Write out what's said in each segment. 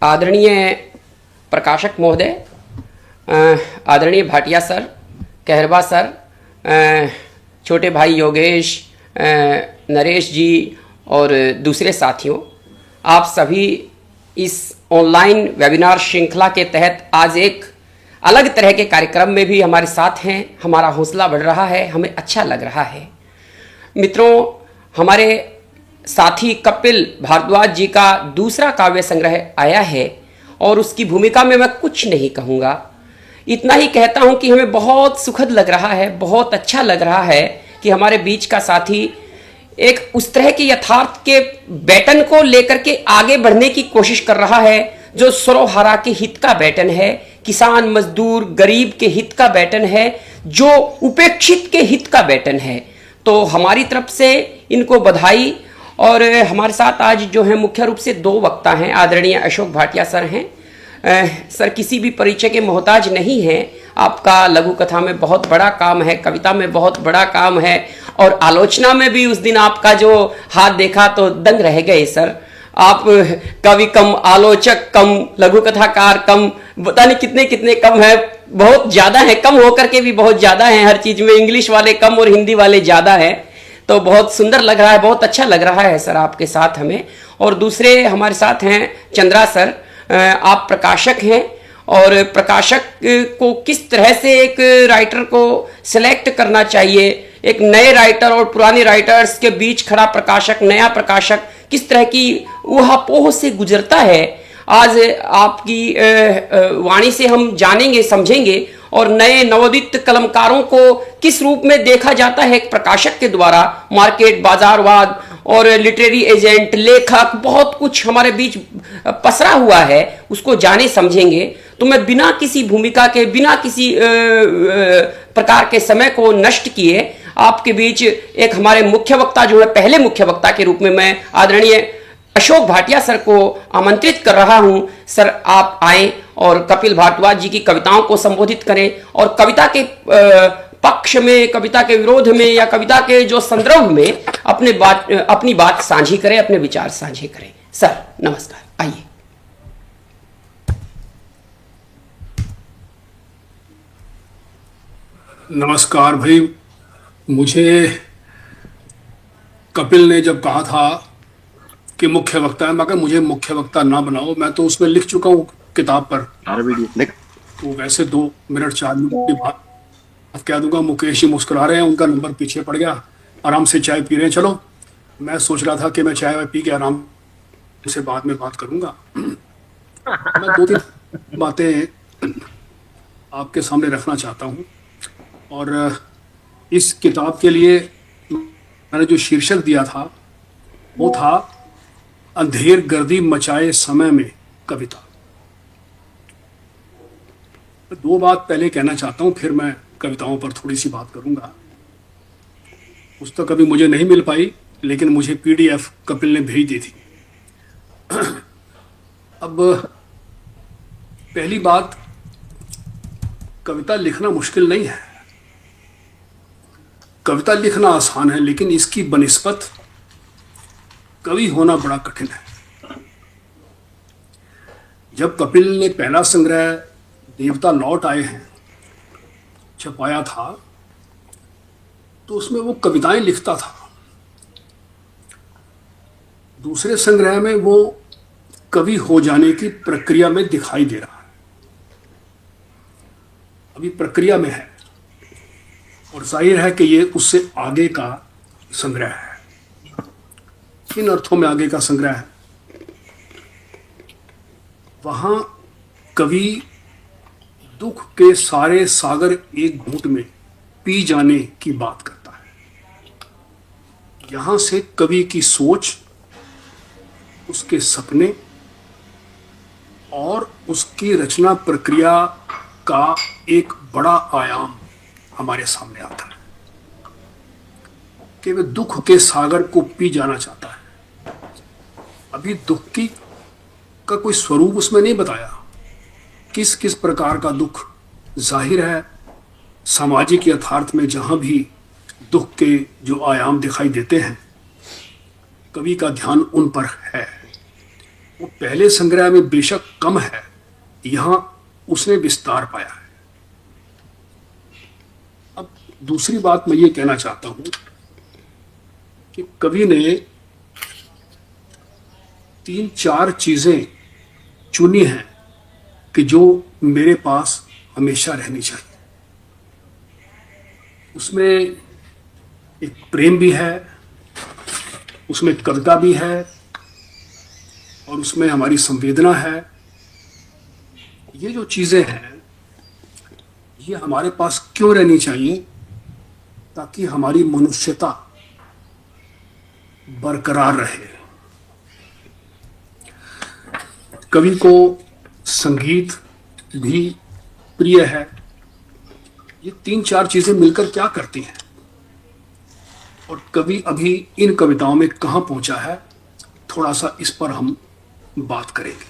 आदरणीय प्रकाशक महोदय, आदरणीय भाटिया सर, कहरबा सर, छोटे भाई योगेश, नरेश जी और दूसरे साथियों, आप सभी इस ऑनलाइन वेबिनार श्रृंखला के तहत आज एक अलग तरह के कार्यक्रम में भी हमारे साथ हैं। हमारा हौसला बढ़ रहा है, हमें अच्छा लग रहा है। मित्रों, हमारे साथी कपिल भारद्वाज जी का दूसरा काव्य संग्रह आया है और उसकी भूमिका में मैं कुछ नहीं कहूँगा। इतना ही कहता हूँ कि हमें बहुत सुखद लग रहा है, बहुत अच्छा लग रहा है कि हमारे बीच का साथी एक उस तरह के यथार्थ के बैटन को लेकर के आगे बढ़ने की कोशिश कर रहा है जो सरोहारा के हित का बैटन है, किसान मजदूर गरीब के हित का बैटन है, जो उपेक्षित के हित का बैटन है। तो हमारी तरफ से इनको बधाई। और हमारे साथ आज जो है मुख्य रूप से दो वक्ता हैं। आदरणीय अशोक भाटिया सर हैं। सर किसी भी परिचय के मोहताज नहीं हैं। आपका लघु कथा में बहुत बड़ा काम है, कविता में बहुत बड़ा काम है और आलोचना में भी उस दिन आपका जो हाथ देखा तो दंग रह गए सर। आप कवि कम, आलोचक कम, लघु कथाकार कम, पता नहीं कितने कितने कम है, बहुत ज्यादा है, कम होकर के भी बहुत ज्यादा है। हर चीज में इंग्लिश वाले कम और हिंदी वाले ज्यादा है। तो बहुत सुंदर लग रहा है, बहुत अच्छा लग रहा है सर आपके साथ हमें। और दूसरे हमारे साथ हैं चंद्रा सर। आप प्रकाशक हैं और प्रकाशक को किस तरह से एक राइटर को सिलेक्ट करना चाहिए, एक नए राइटर और पुराने राइटर्स के बीच खड़ा प्रकाशक, नया प्रकाशक किस तरह की ऊहापोह से गुजरता है, आज आपकी वाणी से हम जानेंगे, समझेंगे। और नए नवोदित कलमकारों को किस रूप में देखा जाता है एक प्रकाशक के द्वारा, मार्केट, बाजारवाद और लिटरेरी एजेंट, लेखक, बहुत कुछ हमारे बीच पसरा हुआ है, उसको जाने समझेंगे। तो मैं बिना किसी भूमिका के, बिना किसी प्रकार के समय को नष्ट किए आपके बीच एक हमारे मुख्य वक्ता जो है, पहले मुख्य वक्ता के रूप में मैं आदरणीय अशोक भाटिया सर को आमंत्रित कर रहा हूं। सर आप आए और कपिल भारद्वाज जी की कविताओं को संबोधित करें और कविता के पक्ष में, कविता के विरोध में या कविता के जो संदर्भ में अपनी बात साझी करें, अपने विचार साझे करें। सर नमस्कार, आइए। नमस्कार भाई। मुझे कपिल ने जब कहा था कि मुख्य वक्ता है, मगर मुझे मुख्य वक्ता ना बनाओ, मैं तो उसमें लिख चुका हूँ किताब पर। तो वैसे 2 मिनट 4 मिनट की बात कह दूंगा। मुकेश जी मुस्कुरा रहे हैं, उनका नंबर पीछे पड़ गया, आराम से चाय पी रहे हैं। चलो, मैं सोच रहा था कि मैं चाय पी के आराम से बाद में बात करूंगा। मैं 2-3 बातें आपके सामने रखना चाहता हूँ। और इस किताब के लिए मैंने जो शीर्षक दिया था वो था अंधेर गर्दी मचाए समय में कविता। 2 बात पहले कहना चाहता हूं, फिर मैं कविताओं पर थोड़ी सी बात करूंगा। पुस्तक अभी मुझे नहीं मिल पाई, लेकिन मुझे PDF कपिल ने भेज दी थी। अब पहली बात, कविता लिखना मुश्किल नहीं है, कविता लिखना आसान है, लेकिन इसकी बनिस्बत कवि होना बड़ा कठिन है। जब कपिल ने पहला संग्रह देवता लौट आए हैं छपाया था, तो उसमें वो कविताएं लिखता था। दूसरे संग्रह में वो कवि हो जाने की प्रक्रिया में दिखाई दे रहा है, अभी प्रक्रिया में है, और जाहिर है कि ये उससे आगे का संग्रह है। किन अर्थों में आगे का संग्रह है? वहां कवि दुख के सारे सागर एक घूंट में पी जाने की बात करता है। यहां से कवि की सोच, उसके सपने और उसकी रचना प्रक्रिया का एक बड़ा आयाम हमारे सामने आता है कि वह दुख के सागर को पी जाना चाहता है। अभी दुख की का कोई स्वरूप उसमें नहीं बताया, किस किस प्रकार का दुख। जाहिर है सामाजिक यथार्थ में जहां भी दुख के जो आयाम दिखाई देते हैं, कवि का ध्यान उन पर है। वो पहले पहले संग्रह में बेशक कम है, यहां उसने विस्तार पाया है। अब दूसरी बात मैं ये कहना चाहता हूं कि कवि ने 3-4 चीजें चुनी हैं कि जो मेरे पास हमेशा रहनी चाहिए। उसमें एक प्रेम भी है, उसमें कविता भी है, और उसमें हमारी संवेदना है। ये जो चीजें हैं ये हमारे पास क्यों रहनी चाहिए? ताकि हमारी मनुष्यता बरकरार रहे। कवि को संगीत भी प्रिय है। ये 3-4 चीजें मिलकर क्या करती हैं, और कवि अभी इन कविताओं में कहां पहुंचा है, थोड़ा सा इस पर हम बात करेंगे।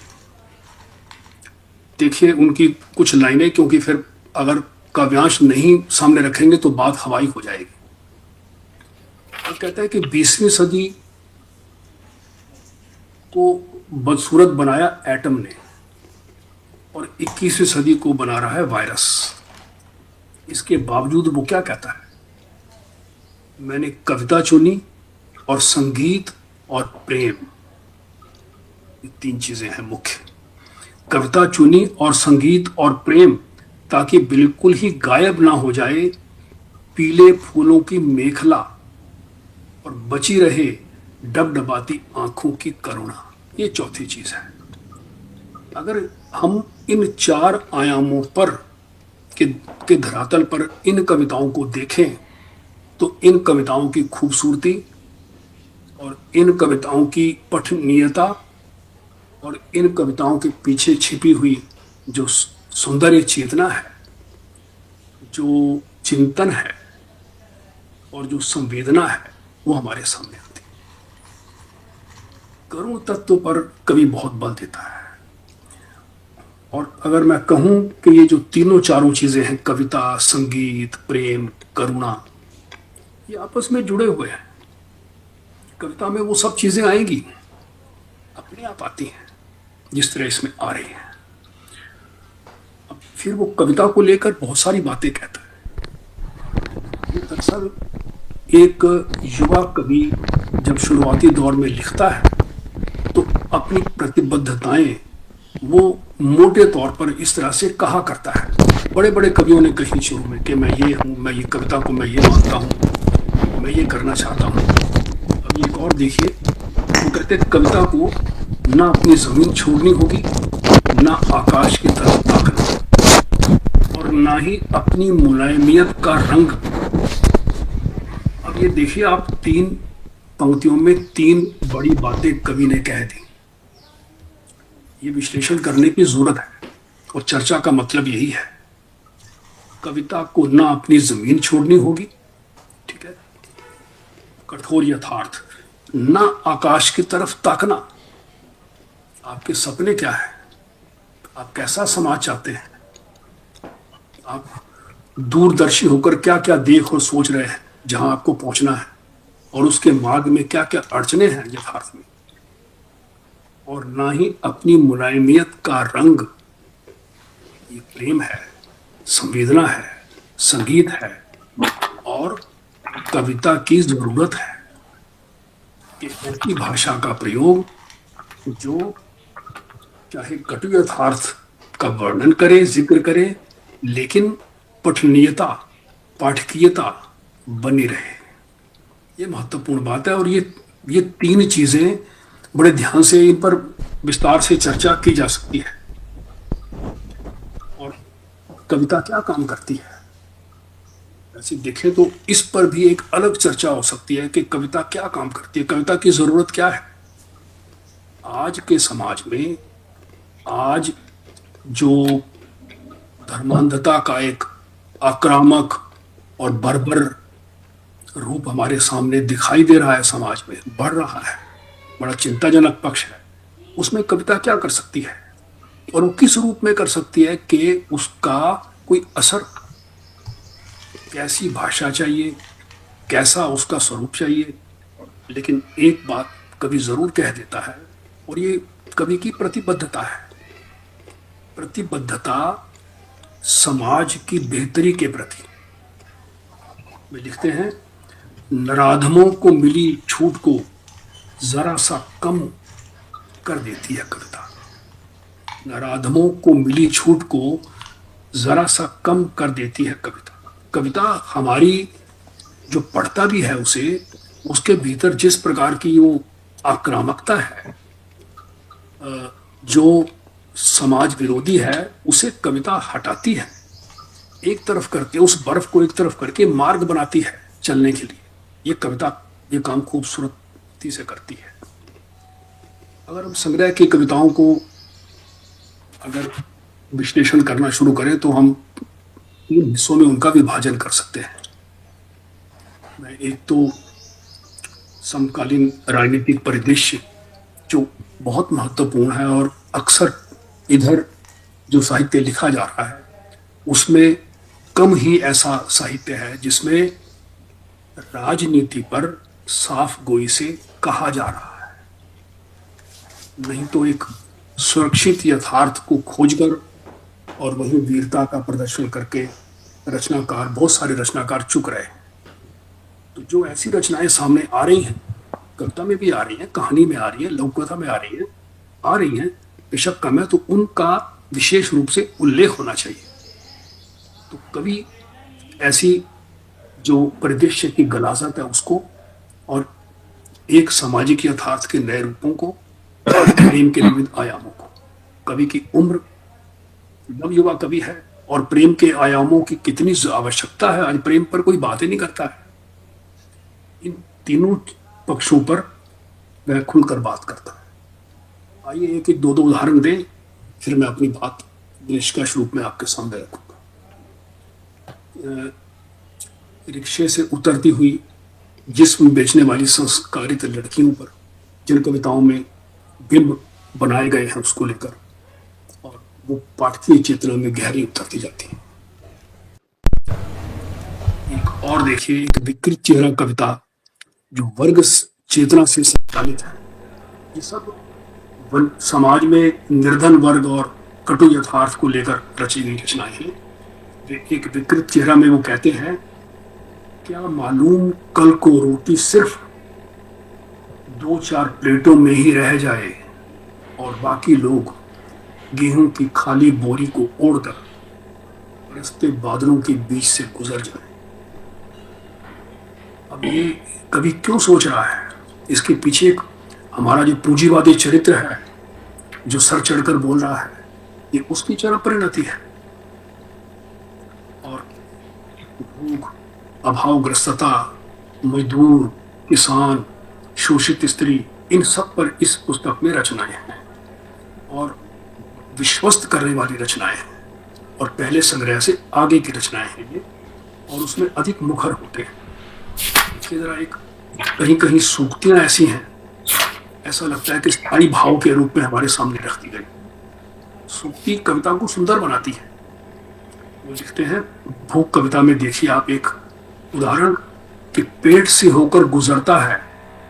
देखिए उनकी कुछ लाइनें, क्योंकि फिर अगर काव्यांश नहीं सामने रखेंगे तो बात हवाई हो जाएगी। और कहता है कि 20वीं सदी को बदसूरत बनाया एटम ने, और 21वीं सदी को बना रहा है वायरस। इसके बावजूद वो क्या कहता है? मैंने कविता चुनी और संगीत और प्रेम, ये 3 चीजें हैं मुख्य। कविता चुनी और संगीत और प्रेम, ताकि बिल्कुल ही गायब ना हो जाए पीले फूलों की मेखला और बची रहे डबडबाती आंखों की करुणा। ये चौथी चीज है। अगर हम इन 4 आयामों पर के धरातल पर इन कविताओं को देखें तो इन कविताओं की खूबसूरती और इन कविताओं की पठनीयता और इन कविताओं के पीछे छिपी हुई जो सौंदर्य चेतना है, जो चिंतन है और जो संवेदना है, वो हमारे सामने आती है। करुण तत्व पर कवि बहुत बल देता है। और अगर मैं कहूं कि ये जो तीनों चारों चीजें हैं, कविता, संगीत, प्रेम, करुणा, ये आपस में जुड़े हुए हैं। कविता में वो सब चीजें आएंगी, अपने आप आती हैं, जिस तरह इसमें आ रही हैं। अब फिर वो कविता को लेकर बहुत सारी बातें कहता है। ये दरअसल एक युवा कवि जब शुरुआती दौर में लिखता है तो अपनी प्रतिबद्धताएं वो मोटे तौर पर इस तरह से कहा करता है। बड़े बड़े कवियों ने कही शुरू में कि मैं ये हूँ, मैं ये कविता को मैं ये मानता हूँ, मैं ये करना चाहता हूँ। अब एक और देखिए, वो कहते हैं कविता को ना अपनी जमीन छोड़नी होगी, ना आकाश की तरफ ताकना, और ना ही अपनी मुलायमियत का रंग। अब ये देखिए आप, 3 पंक्तियों में 3 बड़ी बातें कवि ने कह दी। ये विश्लेषण करने की जरूरत है, और चर्चा का मतलब यही है। कविता को ना अपनी जमीन छोड़नी होगी, ठीक है, कठोर यथार्थ, ना आकाश की तरफ ताकना। आपके सपने क्या है? आप कैसा समाज चाहते हैं? आप दूरदर्शी होकर क्या क्या देख और सोच रहे हैं जहां आपको पहुंचना है, और उसके मार्ग में क्या क्या अड़चने हैं यथार्थ में। और ना ही अपनी मुलायमियत का रंग। ये प्रेम है, संवेदना है, संगीत है, और कविता की जरूरत है कि ऐसी भाषा का प्रयोग जो चाहे कटु यथार्थ का वर्णन करे, जिक्र करे, लेकिन पठनीयता, पाठकीयता बनी रहे। ये महत्वपूर्ण बात है। और ये 3 चीजें बड़े ध्यान से इन पर विस्तार से चर्चा की जा सकती है। और कविता क्या काम करती है, ऐसे देखें तो इस पर भी एक अलग चर्चा हो सकती है कि कविता क्या काम करती है, कविता की जरूरत क्या है। आज के समाज में, आज जो धर्मांधता का एक आक्रामक और बर्बर रूप हमारे सामने दिखाई दे रहा है, समाज में बढ़ रहा है, बड़ा चिंताजनक पक्ष है, उसमें कविता क्या कर सकती है, और वो किस रूप में कर सकती है कि उसका कोई असर, कैसी भाषा चाहिए, कैसा उसका स्वरूप चाहिए। लेकिन एक बात कवि जरूर कह देता है, और ये कवि की प्रतिबद्धता है। प्रतिबद्धता समाज की बेहतरी के प्रति। वे लिखते हैं, नराधमों को मिली छूट को जरा सा कम कर देती है कविता। नराधमों को मिली छूट को जरा सा कम कर देती है कविता। कविता हमारी जो पढ़ता भी है उसे, उसके भीतर जिस प्रकार की वो आक्रामकता है, जो समाज विरोधी है, उसे कविता हटाती है, एक तरफ करके, उस बर्फ को एक तरफ करके मार्ग बनाती है चलने के लिए। ये कविता ये काम खूबसूरती से करती है। अगर हम संग्रह की कविताओं को अगर विश्लेषण करना शुरू करें तो हम 3 हिस्सों में उनका विभाजन कर सकते हैं। मैं एक तो समकालीन राजनीतिक परिदृश्य जो बहुत महत्वपूर्ण है और अक्सर इधर जो साहित्य लिखा जा रहा है उसमें कम ही ऐसा साहित्य है जिसमें राजनीति पर साफ गोई से कहा जा रहा है। नहीं तो एक सुरक्षित यथार्थ को खोजकर और वही वीरता का प्रदर्शन करके रचनाकार, बहुत सारे रचनाकार चुक रहे हैं। तो जो ऐसी रचनाएं सामने आ रही हैं, कविता में भी आ रही हैं, कहानी में आ रही है, लघुकथा में आ रही हैं, बेशक कम है, तो उनका विशेष रूप से उल्लेख होना चाहिए। तो कवि ऐसी जो परिदृश्य की गलाजत है उसको और एक सामाजिक यथार्थ के नए रूपों को, प्रेम के विविध आयामों को, कवि की उम्र, नवयुवा कवि है और प्रेम के आयामों की कितनी आवश्यकता है, आज प्रेम पर कोई बात ही नहीं करता है। इन तीनों पक्षों पर वह खुलकर बात करता है। आइए एक एक दो उदाहरण दें, फिर मैं अपनी बात निष्कर्ष रूप में आपके सामने रखूंगा। रिक्शे से उतरती हुई जिस्म बेचने वाली संस्कारित लड़कियों पर जिन कविताओं में बिंब बनाए गए हैं उसको लेकर, और वो पाठकीय चेतना में गहरी उतरती जाती है। एक और देखिए, एक विकृत चेहरा कविता जो वर्ग चेतना से संचालित है। ये सब समाज में निर्धन वर्ग और कटु यथार्थ को लेकर रची गई रचनाएं हैं। एक विकृत चेहरा में वो कहते हैं, क्या मालूम कल को रोटी सिर्फ 2-4 प्लेटों में ही रह जाए और बाकी लोग गेहूं की खाली बोरी को ओढ़कर बरसते बादलों के बीच से गुजर जाए। अब ये कवि क्यों सोच रहा है? इसके पीछे एक हमारा जो पूंजीवादी चरित्र है जो सर चढ़कर बोल रहा है, ये उसकी चरम परिणति है। और भूख, अभावग्रस्तता, मजदूर, किसान, शोषित स्त्री, इन सब पर इस पुस्तक में रचनाएं हैं और विश्वस्त करने वाली रचनाएं हैं और पहले संग्रह से आगे की रचनाएं हैं ये, और उसमें अधिक मुखर होते हैं। इसके जरा एक कहीं कहीं सूक्तियां ऐसी हैं, ऐसा लगता है कि स्थायी भाव के रूप में हमारे सामने रख दी गई। सूक्ति कविता को सुंदर बनाती है। वो लिखते हैं, भूख कविता में देखिए आप एक उदाहरण कि पेट से होकर गुजरता है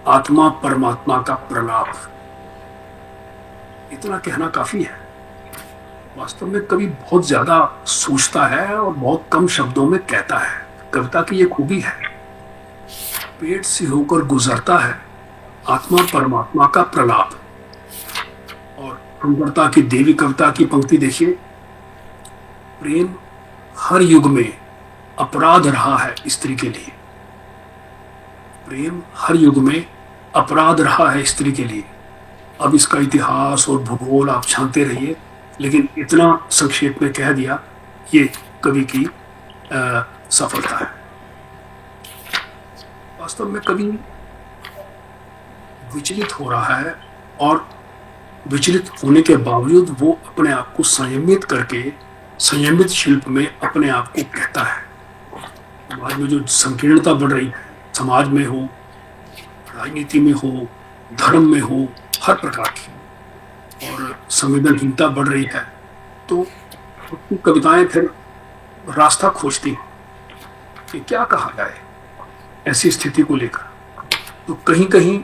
आत्मा परमात्मा का प्रलाप। इतना कहना काफी है। वास्तव में कवि बहुत ज्यादा सोचता है और बहुत कम शब्दों में कहता है। कविता की ये खूबी है, पेट से होकर गुजरता है आत्मा परमात्मा का प्रलाप। और सुंदरता की देवी कविता की पंक्ति देखिए, प्रेम हर युग में अपराध रहा है स्त्री के लिए। प्रेम हर युग में अपराध रहा है स्त्री के लिए। अब इसका इतिहास और भूगोल आप छानते रहिए, लेकिन इतना संक्षेप में कह दिया, ये कवि की सफलता है। वास्तव में कवि विचलित हो रहा है और विचलित होने के बावजूद वो अपने आप को संयमित करके संयमित शिल्प में अपने आप को कहता है। समाज में जो संकीर्णता बढ़ रही है, समाज में हो, राजनीति में हो, धर्म में हो, हर प्रकार की, और संवेदनहीनता बढ़ रही है, तो उसकी कविताएं फिर रास्ता खोजती हैं कि क्या कहा जाए ऐसी स्थिति को लेकर। तो कहीं कहीं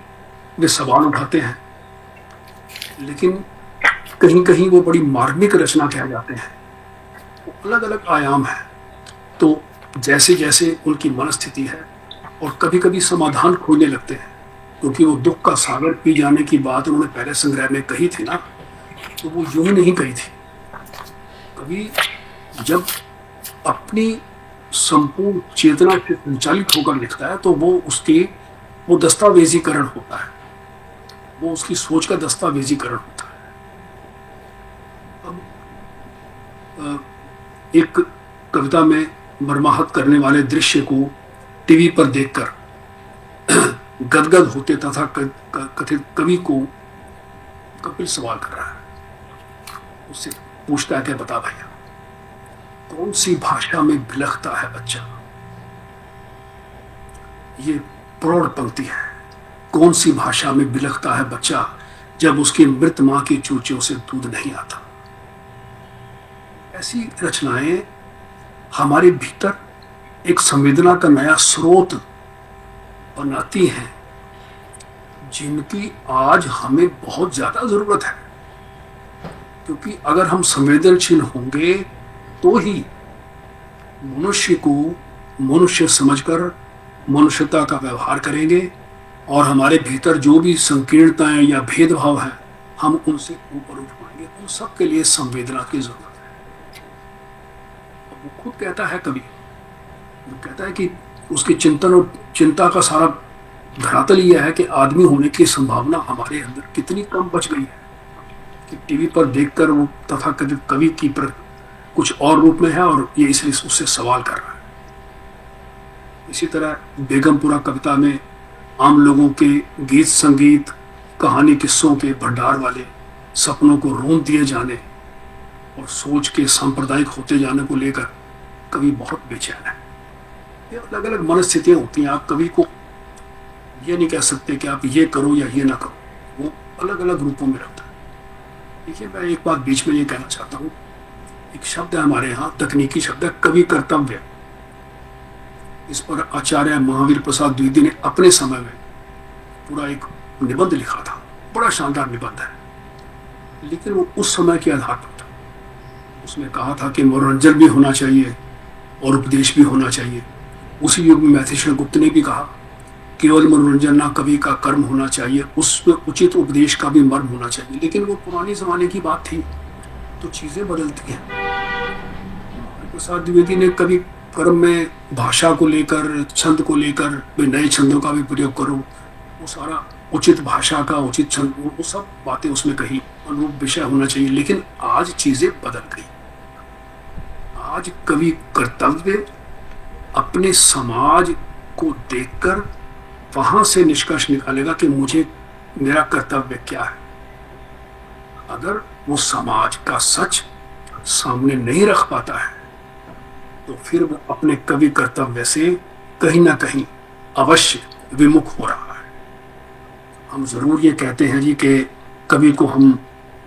वे सवाल उठाते हैं, लेकिन कहीं कहीं वो बड़ी मार्मिक रचना कह जाते हैं। वो अलग अलग आयाम है। तो जैसे जैसे उनकी मनस्थिति है, और कभी कभी समाधान खोजने लगते हैं, क्योंकि वो दुख का सागर पी जाने की बात उन्होंने पहले संग्रह में कही थी ना, तो वो यूं ही नहीं कही थी। कभी जब अपनी संपूर्ण चेतना से संचालित होकर लिखता है तो वो दस्तावेजीकरण होता है, वो उसकी सोच का दस्तावेजीकरण होता है। अब एक कविता में मर्माहत करने वाले दृश्य को टीवी पर देखकर गदगद होते तथा कथित कवि को कपिल सवाल कर रहा है। उससे पूछता है कि बता भैया, कौन सी भाषा में बिलखता है बच्चा? ये प्रौढ़ पंक्ति है। कौन सी भाषा में बिलखता है बच्चा जब उसकी मृत मां की चूचियों से दूध नहीं आता? ऐसी रचनाएं हमारे भीतर एक संवेदना का नया स्रोत बनाती हैं, जिनकी आज हमें बहुत ज्यादा जरूरत है। क्योंकि अगर हम संवेदनशील होंगे तो ही मनुष्य को मनुष्य समझकर मनुष्यता का व्यवहार करेंगे, और हमारे भीतर जो भी संकीर्णताएं या भेदभाव है हम उनसे ऊपर उठ पाएंगे। उन सब के लिए संवेदना की जरूरत है। वो खुद कहता है, कवि वो कहता है कि उसकी चिंतन और चिंता का सारा धरातल यह है कि आदमी होने की संभावना हमारे अंदर कितनी कम बच गई है कि टीवी पर देखकर वो तथाकथित कवि की कुछ और रूप में है, और ये इसलिए उससे सवाल कर रहा है। इसी तरह बेगमपुरा कविता में आम लोगों के गीत संगीत कहानी किस्सों के भंडार वाले सपनों को रोन दिए जाने और सोच के सांप्रदायिक होते जाने को लेकर कवि बहुत बेचैन है। ये अलग अलग मनस्थितियां होती हैं। आप कवि को ये नहीं कह सकते कि आप ये करो या ये ना करो, वो अलग अलग रूपों में रहता है। देखिए, मैं एक बात बीच में ये कहना चाहता हूँ। एक शब्द है हमारे यहाँ, तकनीकी शब्द है कवि कर्तव्य। इस पर आचार्य महावीर प्रसाद द्विवेदी ने अपने समय में पूरा एक निबंध लिखा था। बड़ा शानदार निबंध है, लेकिन वो उस समय के आधार पर था। उसमें कहा था कि मनोरंजन भी होना चाहिए और उपदेश भी होना चाहिए। उसी युग में मैथिली गुप्त ने भी कहा, केवल मनोरंजन ना, कवि का कर्म होना चाहिए, उसमें उचित उपदेश का भी मर्म होना चाहिए। लेकिन वो पुरानी जमाने की बात थी, तो चीजें बदलती हैं। प्रसाद द्विवेदी ने कवि कर्म में भाषा को लेकर, छंद को लेकर, नए छंदों का भी प्रयोग करो, वो सारा उचित भाषा का, उचित छंद, वो सब बातें उसमें कही, अनुरूप विषय होना चाहिए। लेकिन आज चीजें बदल गई। आज कवि कर्तव्य अपने समाज को देखकर वहां से निष्कर्ष निकालेगा कि मेरा कर्तव्य क्या है। अगर वो समाज का सच सामने नहीं रख पाता है तो फिर वो अपने कवि कर्तव्य से कहीं ना कहीं अवश्य विमुख हो रहा है। हम जरूर ये कहते हैं जी कि कवि को हम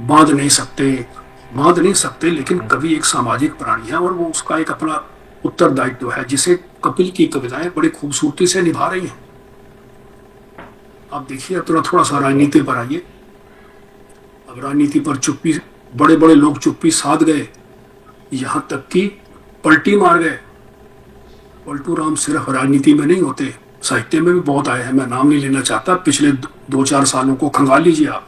बांध नहीं सकते, लेकिन कवि एक सामाजिक प्राणी है और वो उसका एक अपना उत्तरदायित्व है, जिसे कपिल की कविताएं बड़ी खूबसूरती से निभा रही हैं। आप देखिए, थोड़ा सा राजनीति पर आइए। अब राजनीति पर बड़े बड़े लोग चुप्पी साध गए, यहां तक कि पलटी मार गए। पलटू राम सिर्फ राजनीति में नहीं होते, साहित्य में भी बहुत आए हैं। मैं नाम नहीं लेना चाहता, पिछले 2-4 सालों को खंगाल लीजिए आप।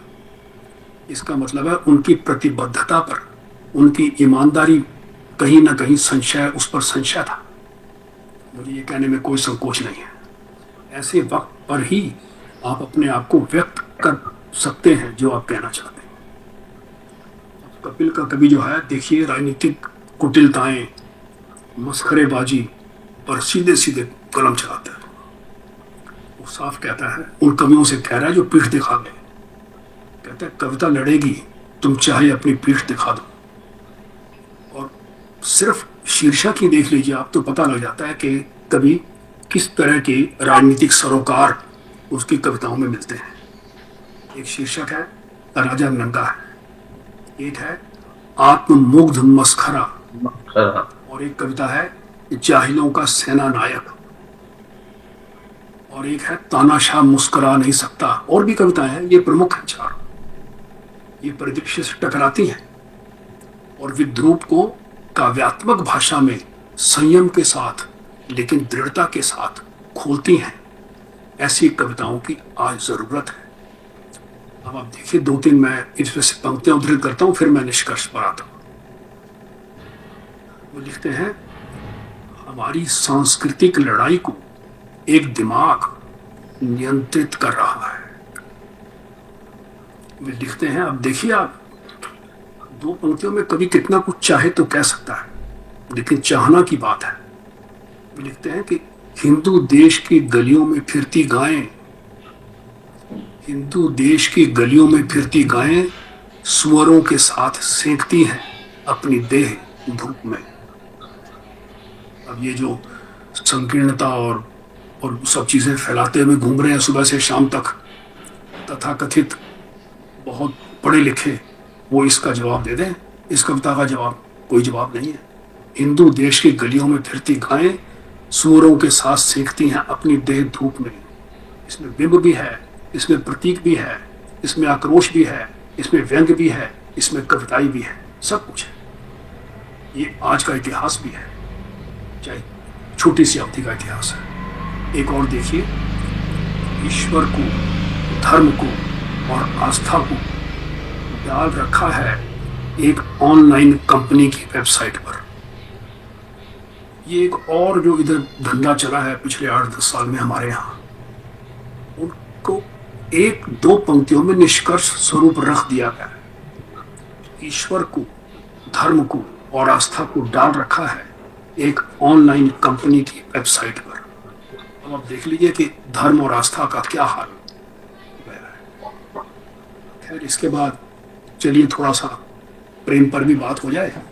इसका मतलब है उनकी प्रतिबद्धता पर, उनकी ईमानदारी, कहीं ना कहीं उस पर संशय था। मुझे ये कहने में कोई संकोच नहीं है। ऐसे वक्त पर ही आप अपने आप को व्यक्त कर सकते हैं जो आप कहना चाहते हैं। कपिल का कवि जो है, देखिए, राजनीतिक कुटिलताएं, मस्खरेबाजी पर सीधे सीधे कलम चलाता है। वो साफ कहता है, उन कवियों से कह रहा है जो पीठ दिखा गए। कहता है, कविता लड़ेगी, तुम चाहे अपनी पीठ दिखा दो। और सिर्फ शीर्षक ही देख लीजिए आप, तो पता लग जाता है कि कवि किस तरह के राजनीतिक सरोकार उसकी कविताओं में मिलते हैं। एक शीर्षक है राजा नंगा है, एक है आत्ममुग्ध मस्खरा, और एक कविता है जाहिलों का सेना नायक, और एक है तानाशाह मुस्कुरा नहीं सकता। और भी कविताएं हैं, ये प्रमुख है चार। ये परिदृश्य से टकराती हैं और विद्रूप को काव्यात्मक भाषा में संयम के साथ लेकिन दृढ़ता के साथ खोलती हैं। ऐसी कविताओं की आज जरूरत है। अब आप देखिए, 2-3 मैं इसमें से पंक्तियां उद्धृत करता हूं, फिर मैं निष्कर्ष पर आता हूं। वो लिखते हैं, हमारी सांस्कृतिक लड़ाई को एक दिमाग नियंत्रित कर रहा है। वे लिखते हैं, अब देखिए आप, 2 पंक्तियों में कवि कितना कुछ चाहे तो कह सकता है, लेकिन चाहना की बात है। वे लिखते हैं कि हिंदू देश की गलियों में फिरती गायें, हिंदू देश की गलियों में फिरती गायें सुअरों के साथ सेंकती हैं अपनी देह धूप में। अब ये जो संकीर्णता और सब चीजें फैलाते हुए घूम रहे हैं सुबह से शाम तक, तथाकथित बहुत पढ़े लिखे, वो इसका जवाब दे दें। इस कविता का जवाब कोई जवाब नहीं है। हिंदू देश की गलियों में फिरती गायें सूअरों के साथ सेंकती हैं अपनी देह धूप में। इसमें बिंब भी है, इसमें प्रतीक भी है, इसमें आक्रोश भी है, इसमें व्यंग्य भी है, इसमें कविताई भी है, सब कुछ है। ये आज का इतिहास भी है, चाहे छोटी सी अवधि का इतिहास है। एक और देखिए, ईश्वर को, धर्म को और आस्था को डाल रखा है एक ऑनलाइन कंपनी की वेबसाइट पर। ये एक और जो इधर धंधा चला है पिछले 8-10 साल में हमारे यहाँ, उनको 1-2 पंक्तियों में निष्कर्ष स्वरूप रख दिया गया है। ईश्वर को, धर्म को और आस्था को डाल रखा है एक ऑनलाइन कंपनी की वेबसाइट पर। अब आप देख लीजिए कि धर्म और आस्था का क्या हाल है। खैर, इसके बाद चलिए थोड़ा सा प्रेम पर भी बात हो जाए।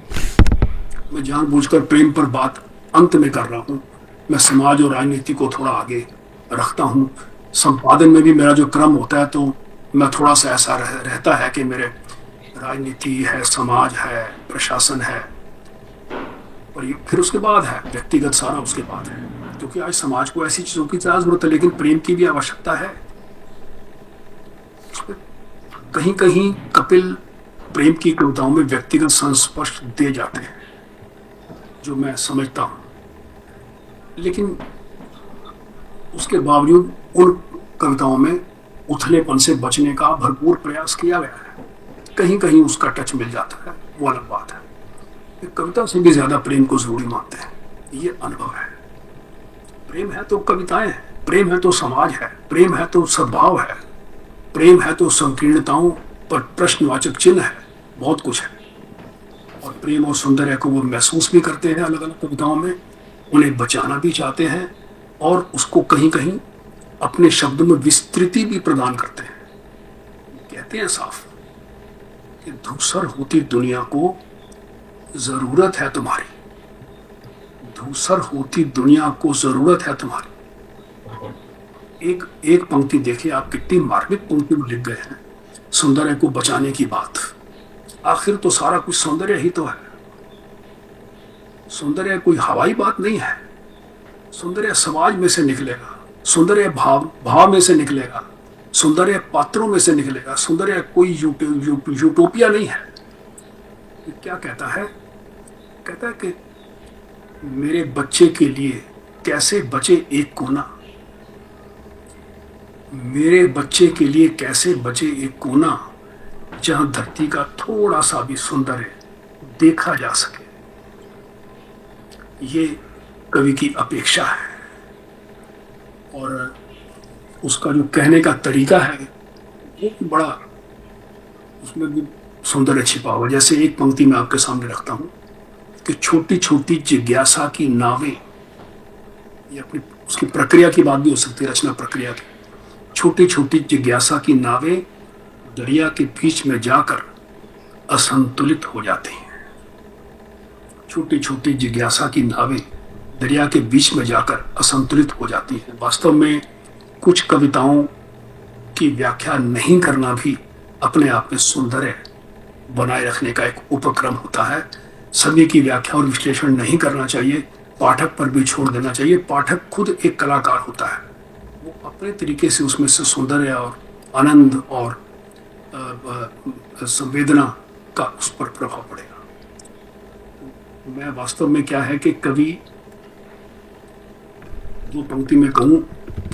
मैं जानबूझकर प्रेम पर बात अंत में कर रहा हूँ। मैं समाज और राजनीति को थोड़ा आगे रखता हूँ। संपादन में भी मेरा जो क्रम होता है, तो मैं थोड़ा सा ऐसा रहता है कि मेरे राजनीति है, समाज है, प्रशासन है, और फिर उसके बाद है व्यक्तिगत, सारा उसके बाद है। क्योंकि आज समाज को ऐसी चीजों की जरूरत है, लेकिन प्रेम की भी आवश्यकता है। कहीं कहीं कपिल प्रेम की कविताओं में व्यक्तिगत संस्पर्श दे जाते हैं, जो मैं समझता हूं, लेकिन उसके बावजूद उन कविताओं में उथलेपन से बचने का भरपूर प्रयास किया गया है। कहीं कहीं उसका टच मिल जाता है, वो अलग बात है। कविता से भी ज्यादा प्रेम को जरूरी मानते हैं, ये अनुभव है। प्रेम है तो कविताएं हैं, प्रेम है तो समाज है, प्रेम है तो सद्भाव है, प्रेम है तो संकीर्णताओं पर प्रश्नवाचक चिन्ह है, बहुत कुछ है। और प्रेम और सौंदर्य को वो महसूस भी करते हैं अलग अलग कविताओं में, उन्हें बचाना भी चाहते हैं और उसको कहीं कहीं अपने शब्दों में विस्तृति भी प्रदान करते हैं। कहते हैं साफ कि धूसर होती दुनिया को जरूरत है तुम्हारी, धूसर होती दुनिया को जरूरत है तुम्हारी। एक पंक्ति देखिए आप, कितनी मार्मिक पंक्ति में लिख गए हैं सौंदर्य को बचाने की बात। आखिर तो सारा कुछ सौंदर्य ही तो है। सौंदर्य कोई हवाई बात नहीं है। सौंदर्य समाज में से निकलेगा, सौंदर्य भाव में से निकलेगा, सौंदर्य पात्रों में से निकलेगा। सौंदर्य कोई यूटोपिया नहीं है। क्या कहता है? कहता है कि मेरे बच्चे के लिए कैसे बचे एक कोना, मेरे बच्चे के लिए कैसे बचे एक कोना, जहां धरती का थोड़ा सा भी सौंदर्य देखा जा सके। ये कवि की अपेक्षा है और उसका जो कहने का तरीका है वो भी बड़ा, उसमें भी सौंदर्य छिपा हुआ। जैसे एक पंक्ति में आपके सामने रखता हूं कि छोटी छोटी जिज्ञासा की नावें, ये अपनी उसकी प्रक्रिया की बात भी हो सकती है, रचना प्रक्रिया की। छोटी छोटी जिज्ञासा की नावें दरिया के बीच में जाकर असंतुलित हो जाती हैं। छोटी छोटी जिज्ञासा की नावें दरिया के बीच में जाकर असंतुलित हो जाती हैं। वास्तव में कुछ कविताओं की व्याख्या नहीं करना भी अपने आप में सौंदर्य बनाए रखने का एक उपक्रम होता है। सभी की व्याख्या और विश्लेषण नहीं करना चाहिए, पाठक पर भी छोड़ देना चाहिए। पाठक खुद एक कलाकार होता है, वो अपने तरीके से उसमें से सौंदर्य और आनंद और संवेदना का उस पर प्रभाव पड़ेगा। मैं वास्तव में क्या है कि कवि, जो पंक्ति में कहूं,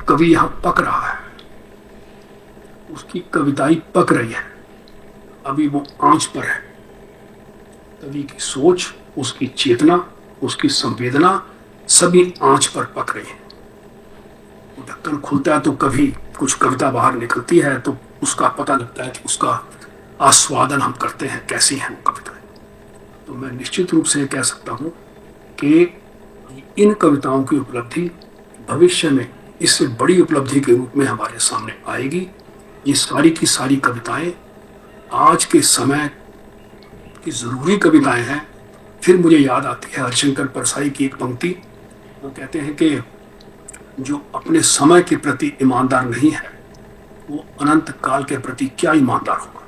कवि यहां पक रहा है, उसकी कविताई पक रही है, अभी वो आंच पर है। कवि की सोच, उसकी चेतना, उसकी संवेदना सभी आंच पर पक रही है। वो ढक्कन खुलता है तो कभी कुछ कविता बाहर निकलती है तो उसका पता लगता है कि उसका आस्वादन हम करते हैं, कैसी हैं वो कविताएं। तो मैं निश्चित रूप से कह सकता हूं कि इन कविताओं की उपलब्धि भविष्य में इससे बड़ी उपलब्धि के रूप में हमारे सामने आएगी। ये सारी की सारी कविताएं आज के समय की जरूरी कविताएं हैं। फिर मुझे याद आती है हरिशंकर परसाई की एक पंक्ति। वो कहते हैं कि जो अपने समय के प्रति ईमानदार नहीं है वो अनंत काल के प्रति क्या ईमानदार होगा।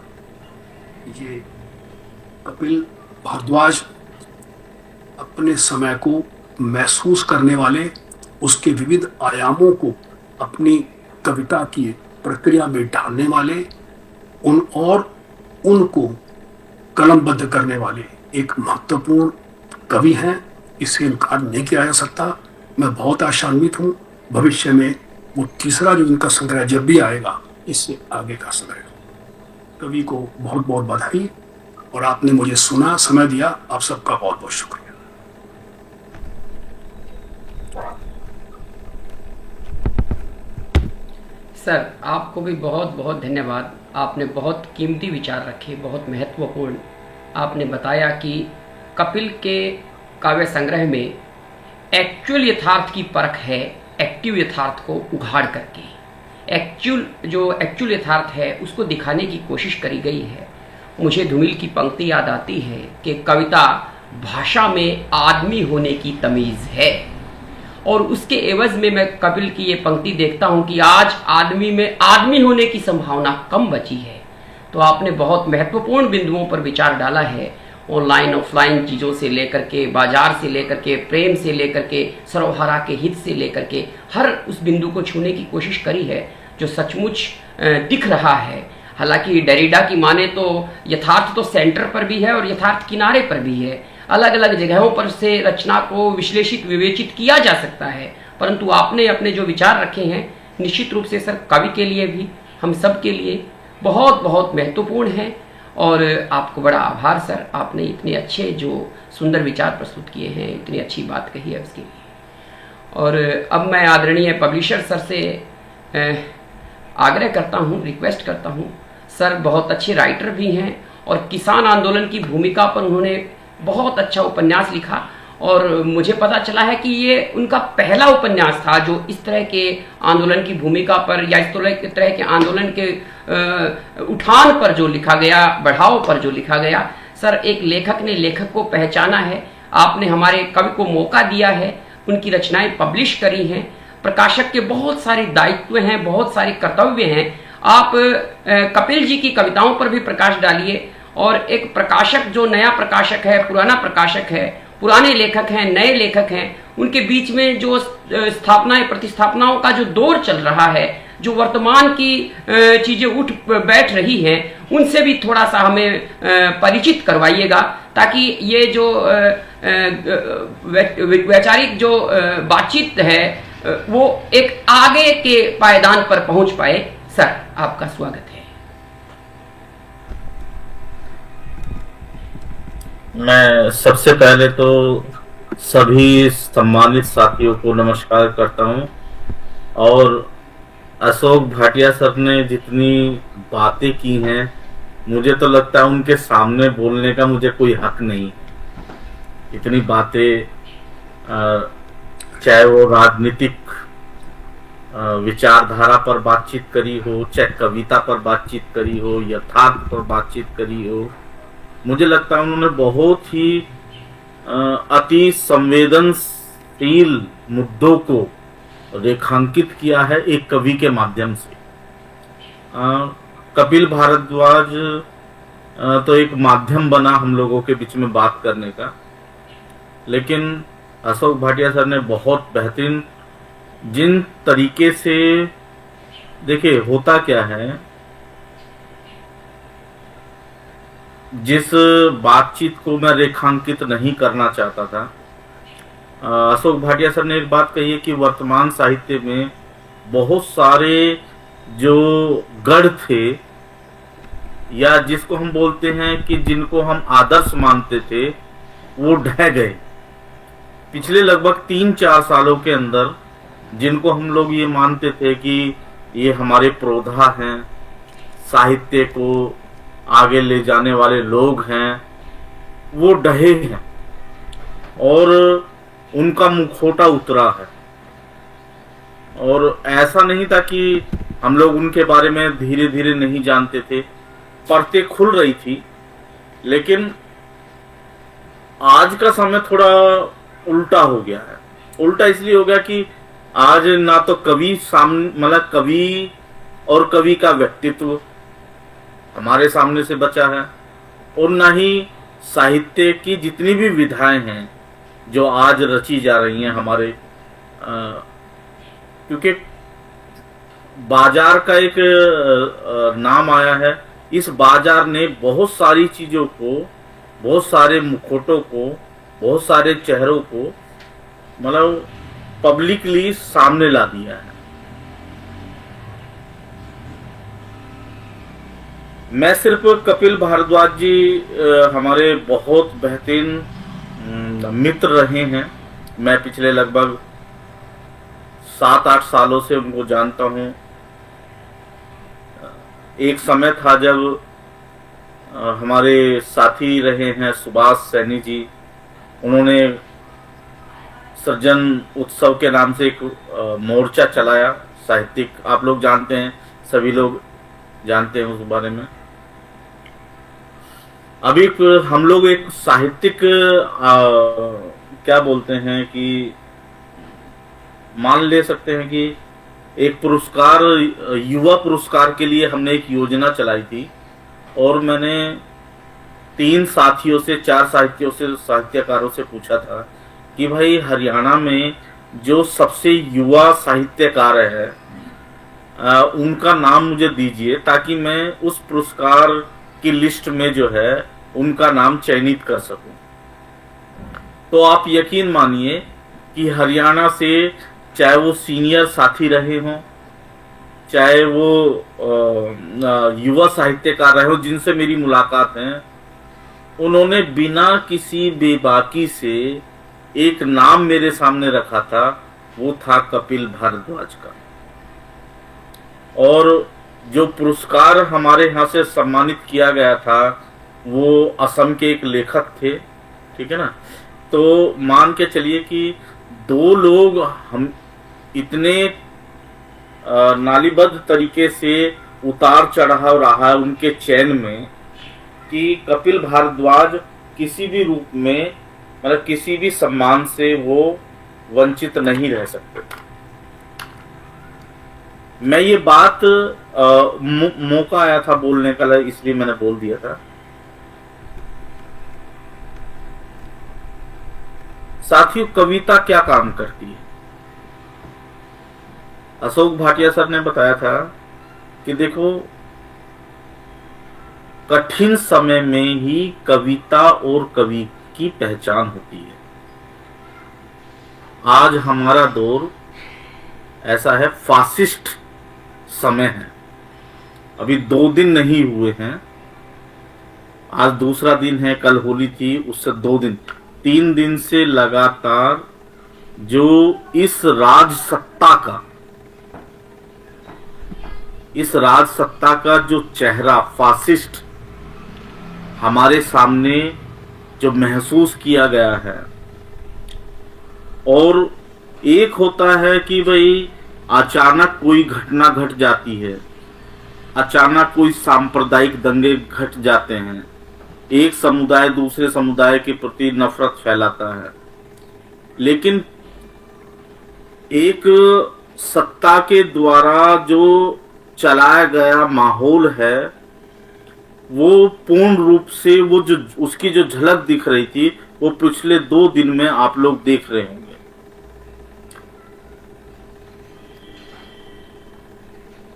ये कपिल भारद्वाज अपने समय को महसूस करने वाले, उसके विविध आयामों को अपनी कविता की प्रक्रिया में डालने वाले, उनको कलमबद्ध करने वाले एक महत्वपूर्ण कवि हैं। इससे इनकार नहीं किया जा सकता। मैं बहुत आशान्वित हूँ भविष्य में वो तीसरा जो इनका संग्रह जब भी आएगा, इससे आगे का संग्रह। कवि को बहुत बहुत बधाई, और आपने मुझे सुना, समय दिया, आप सबका बहुत बहुत शुक्रिया। सर, आपको भी बहुत बहुत धन्यवाद। आपने बहुत कीमती विचार रखे, बहुत महत्वपूर्ण। आपने बताया कि कपिल के काव्य संग्रह में एक्चुअल यथार्थ की परख है, एक्टिव यथार्थ को उघाड़ करके एक्चुअल यथार्थ है उसको दिखाने की कोशिश करी गई है। मुझे धूमिल की पंक्ति याद आती है कि कविता भाषा में आदमी होने की तमीज़ है, और उसके एवज में मैं कपिल की ये पंक्ति देखता हूं कि आज आदमी में आदमी होने की संभावना कम बची है। तो आपने बहुत महत्वपूर्ण बिंदुओं पर विचार डाला है, ऑनलाइन ऑफलाइन चीज़ों से लेकर के, बाजार से लेकर के, प्रेम से लेकर के, सर्वहारा के हित से लेकर के, हर उस बिंदु को छूने की कोशिश करी है जो सचमुच दिख रहा है। हालांकि डेरिडा की माने तो यथार्थ तो सेंटर पर भी है और यथार्थ किनारे पर भी है। अलग अलग जगहों पर से रचना को विश्लेषित विवेचित किया जा सकता है, परंतु आपने अपने जो विचार रखे हैं निश्चित रूप से सर कवि के लिए भी, हम सब के लिए बहुत बहुत महत्वपूर्ण है। और आपको बड़ा आभार सर, आपने इतने अच्छे जो सुंदर विचार प्रस्तुत किए हैं, इतनी अच्छी बात कही है उसके लिए। और अब मैं आदरणीय पब्लिशर सर से आग्रह करता हूँ, रिक्वेस्ट करता हूँ। सर बहुत अच्छे राइटर भी हैं और किसान आंदोलन की भूमिका पर उन्होंने बहुत अच्छा उपन्यास लिखा, और मुझे पता चला है कि ये उनका पहला उपन्यास था जो इस तरह के आंदोलन की भूमिका पर या इस तरह के आंदोलन के उठान पर जो लिखा गया, बढ़ाव पर जो लिखा गया। सर एक लेखक ने लेखक को पहचाना है, आपने हमारे कवि को मौका दिया है, उनकी रचनाएं पब्लिश करी हैं। प्रकाशक के बहुत सारे दायित्व हैं, बहुत सारे कर्तव्य हैं। आप कपिल जी की कविताओं पर भी प्रकाश डालिए, और एक प्रकाशक जो नया प्रकाशक है, पुराना प्रकाशक है, पुराने लेखक हैं, नए लेखक हैं, उनके बीच में जो स्थापनाएं प्रतिस्थापनाओं का जो दौर चल रहा है, जो वर्तमान की चीजें उठ बैठ रही हैं, उनसे भी थोड़ा सा हमें परिचित करवाइएगा, ताकि ये जो वैचारिक जो बातचीत है वो एक आगे के पायदान पर पहुंच पाए। सर आपका स्वागत है। मैं सबसे पहले तो सभी सम्मानित साथियों को नमस्कार करता हूं, और अशोक भाटिया सर ने जितनी बातें की हैं, मुझे तो लगता है उनके सामने बोलने का मुझे कोई हक नहीं। इतनी बातें, चाहे वो राजनीतिक विचारधारा पर बातचीत करी हो, चाहे कविता पर बातचीत करी हो, यथार्थ पर बातचीत करी हो, मुझे लगता है उन्होंने बहुत ही अति संवेदनशील मुद्दों को रेखांकित किया है एक कवि के माध्यम से। कपिल भारद्वाज तो एक माध्यम बना हम लोगों के बीच में बात करने का, लेकिन अशोक भाटिया सर ने बहुत बेहतरीन, जिन तरीके से, देखिए होता क्या है जिस बातचीत को मैं रेखांकित नहीं करना चाहता था, अशोक भाटिया सर ने एक बात कही है कि वर्तमान साहित्य में बहुत सारे जो गढ़ थे, या जिसको हम बोलते हैं कि जिनको हम आदर्श मानते थे, वो ढह गए। पिछले लगभग 3-4 सालों के अंदर जिनको हम लोग ये मानते थे कि ये हमारे प्रोधा हैं, साहित्य को आगे ले जाने वाले लोग हैं, वो ढहे हैं और उनका मुखौटा उतरा है। और ऐसा नहीं था कि हम लोग उनके बारे में धीरे धीरे नहीं जानते थे, परतें खुल रही थी। लेकिन आज का समय थोड़ा उल्टा हो गया है। उल्टा इसलिए हो गया कि आज ना तो कवि सामने, मतलब कवि और कवि का व्यक्तित्व हमारे सामने से बचा है, और ना ही साहित्य की जितनी भी विधाएं हैं जो आज रची जा रही हैं हमारे, क्योंकि बाजार का एक नाम आया है। इस बाजार ने बहुत सारी चीजों को, बहुत सारे मुखौटों को, बहुत सारे चेहरों को मतलब पब्लिकली सामने ला दिया है। मैं सिर्फ कपिल भारद्वाज जी हमारे बहुत बेहतरीन मित्र रहे हैं। मैं पिछले लगभग 7-8 सालों से उनको जानता हूं। एक समय था जब हमारे साथी रहे हैं सुभाष सैनी जी, उन्होंने सृजन उत्सव के नाम से एक मोर्चा चलाया साहित्यिक, आप लोग जानते हैं, सभी लोग जानते हैं उस बारे में। अभी हम लोग एक साहित्यिक क्या बोलते हैं कि मान ले सकते हैं कि एक पुरस्कार, युवा पुरस्कार के लिए हमने एक योजना चलाई थी, और मैंने 3 साथियों से, 4 साहित्यों से, साहित्यकारों से पूछा था कि भाई हरियाणा में जो सबसे युवा साहित्यकार है उनका नाम मुझे दीजिए, ताकि मैं उस पुरस्कार की लिस्ट में जो है उनका नाम चयनित कर सकूं। तो आप यकीन मानिए कि हरियाणा से, चाहे वो सीनियर साथी रहे हों, चाहे वो युवा साहित्यकार रहे हो जिनसे मेरी मुलाकात है, उन्होंने बिना किसी बेबाकी से एक नाम मेरे सामने रखा था, वो था कपिल भारद्वाज का। और जो पुरस्कार हमारे यहाँ से सम्मानित किया गया था वो असम के एक लेखक थे, ठीक है ना। तो मान के चलिए कि 2 लोग हम इतने नालीबद्ध तरीके से उतार चढ़ाव रहा है उनके चयन में कि कपिल भारद्वाज किसी भी रूप में, मतलब किसी भी सम्मान से वो वंचित नहीं रह सकते। मैं ये बात मौका आया था बोलने का, इसलिए मैंने बोल दिया था। साथियों, कविता क्या काम करती है? अशोक भाटिया सर ने बताया था कि देखो, कठिन समय में ही कविता और कवि की पहचान होती है। आज हमारा दौर ऐसा है, फासिस्ट समय है। अभी 2 दिन नहीं हुए हैं, आज दूसरा दिन है, कल होली थी, उससे 2 दिन, 3 दिन से लगातार जो इस राज सत्ता का जो चेहरा फासिस्ट हमारे सामने जो महसूस किया गया है। और एक होता है कि भाई अचानक कोई घटना घट जाती है, अचानक कोई सांप्रदायिक दंगे घट जाते हैं, एक समुदाय दूसरे समुदाय के प्रति नफरत फैलाता है। लेकिन एक सत्ता के द्वारा जो चलाया गया माहौल है, वो पूर्ण रूप से वो जो उसकी जो झलक दिख रही थी वो पिछले 2 दिन में आप लोग देख रहे होंगे।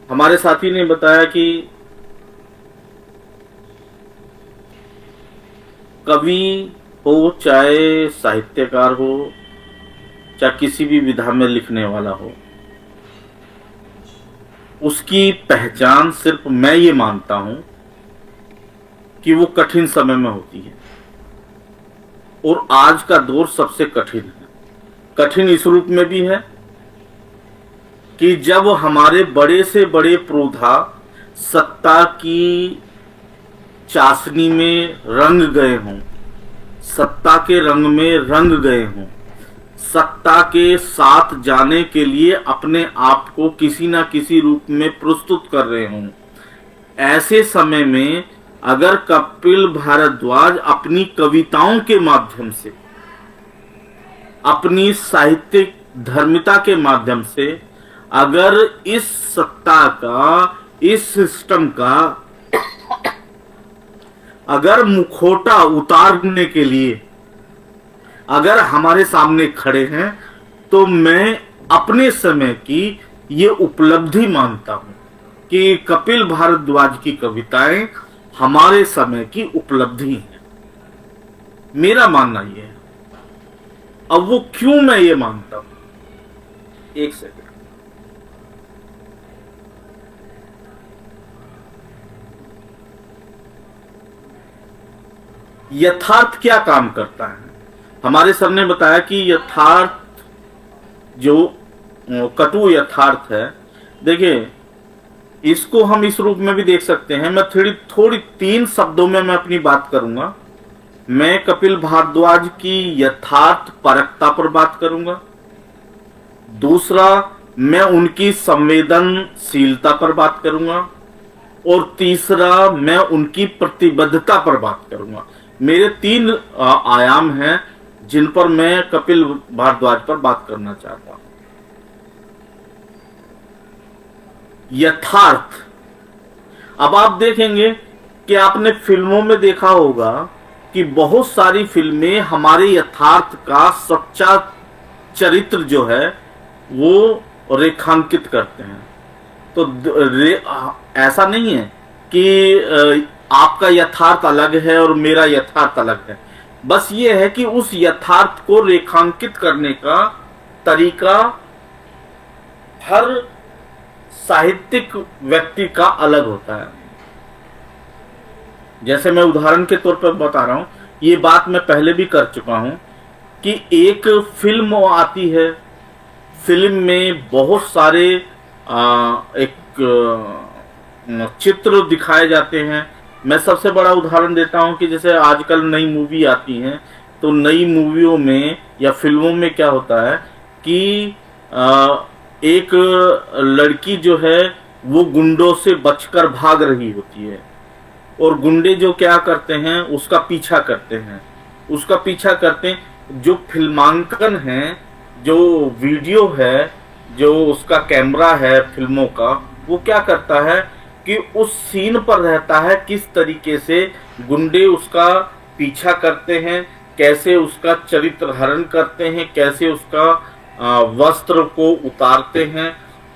हमारे साथी ने बताया कि कवि हो, चाहे साहित्यकार हो, चाहे किसी भी विधा में लिखने वाला हो, उसकी पहचान सिर्फ मैं ये मानता हूं कि वो कठिन समय में होती है। और आज का दौर सबसे कठिन है। कठिन इस रूप में भी है कि जब हमारे बड़े से बड़े पुरोधा सत्ता की चाशनी में रंग गए हों, सत्ता के रंग में रंग गए हों, सत्ता के साथ जाने के लिए अपने आप को किसी ना किसी रूप में प्रस्तुत कर रहे हों, ऐसे समय में अगर कपिल भारद्वाज अपनी कविताओं के माध्यम से, अपनी साहित्यिक धर्मिता के माध्यम से अगर इस सत्ता का, इस सिस्टम का अगर मुखौटा उतारने के लिए अगर हमारे सामने खड़े हैं, तो मैं अपने समय की ये उपलब्धि मानता हूं कि कपिल भारद्वाज की कविताएं हमारे समय की उपलब्धि है। मेरा मानना यह है। अब वो क्यों मैं ये मानता हूं, एक सेकंड। यथार्थ क्या काम करता है? हमारे सर ने बताया कि यथार्थ जो कटु यथार्थ है, देखिए इसको हम इस रूप में भी देख सकते हैं। मैं थोड़ी 3 शब्दों में मैं अपनी बात करूंगा। मैं कपिल भारद्वाज की यथार्थ परकता पर बात करूंगा। दूसरा, मैं उनकी संवेदनशीलता पर बात करूंगा। और तीसरा, मैं उनकी प्रतिबद्धता पर बात करूंगा। मेरे 3 आयाम हैं जिन पर मैं कपिल भारद्वाज पर बात करना चाहता हूं। यथार्थ, अब आप देखेंगे कि आपने फिल्मों में देखा होगा कि बहुत सारी फिल्में हमारे यथार्थ का सच्चा चरित्र जो है वो रेखांकित करते हैं। तो ऐसा नहीं है कि आपका यथार्थ अलग है और मेरा यथार्थ अलग है। बस ये है कि उस यथार्थ को रेखांकित करने का तरीका हर साहित्यिक व्यक्ति का अलग होता है। जैसे मैं उदाहरण के तौर पर बता रहा हूं, ये बात मैं पहले भी कर चुका हूं कि एक फिल्म आती है, फिल्म में बहुत सारे चित्र दिखाए जाते हैं। मैं सबसे बड़ा उदाहरण देता हूं कि जैसे आजकल नई मूवी आती हैं, तो नई मूवियों में या फिल्मों में क्या होता है कि एक लड़की जो है वो गुंडों से बचकर भाग रही होती है और गुंडे जो क्या करते हैं उसका पीछा करते हैं, उसका पीछा करते हैं। जो फिल्मांकन है, जो वीडियो है, जो उसका कैमरा है फिल्मों का, वो क्या करता है कि उस सीन पर रहता है, किस तरीके से गुंडे उसका पीछा करते हैं, कैसे उसका चरित्र हरण करते हैं, कैसे उसका वस्त्र को उतारते हैं।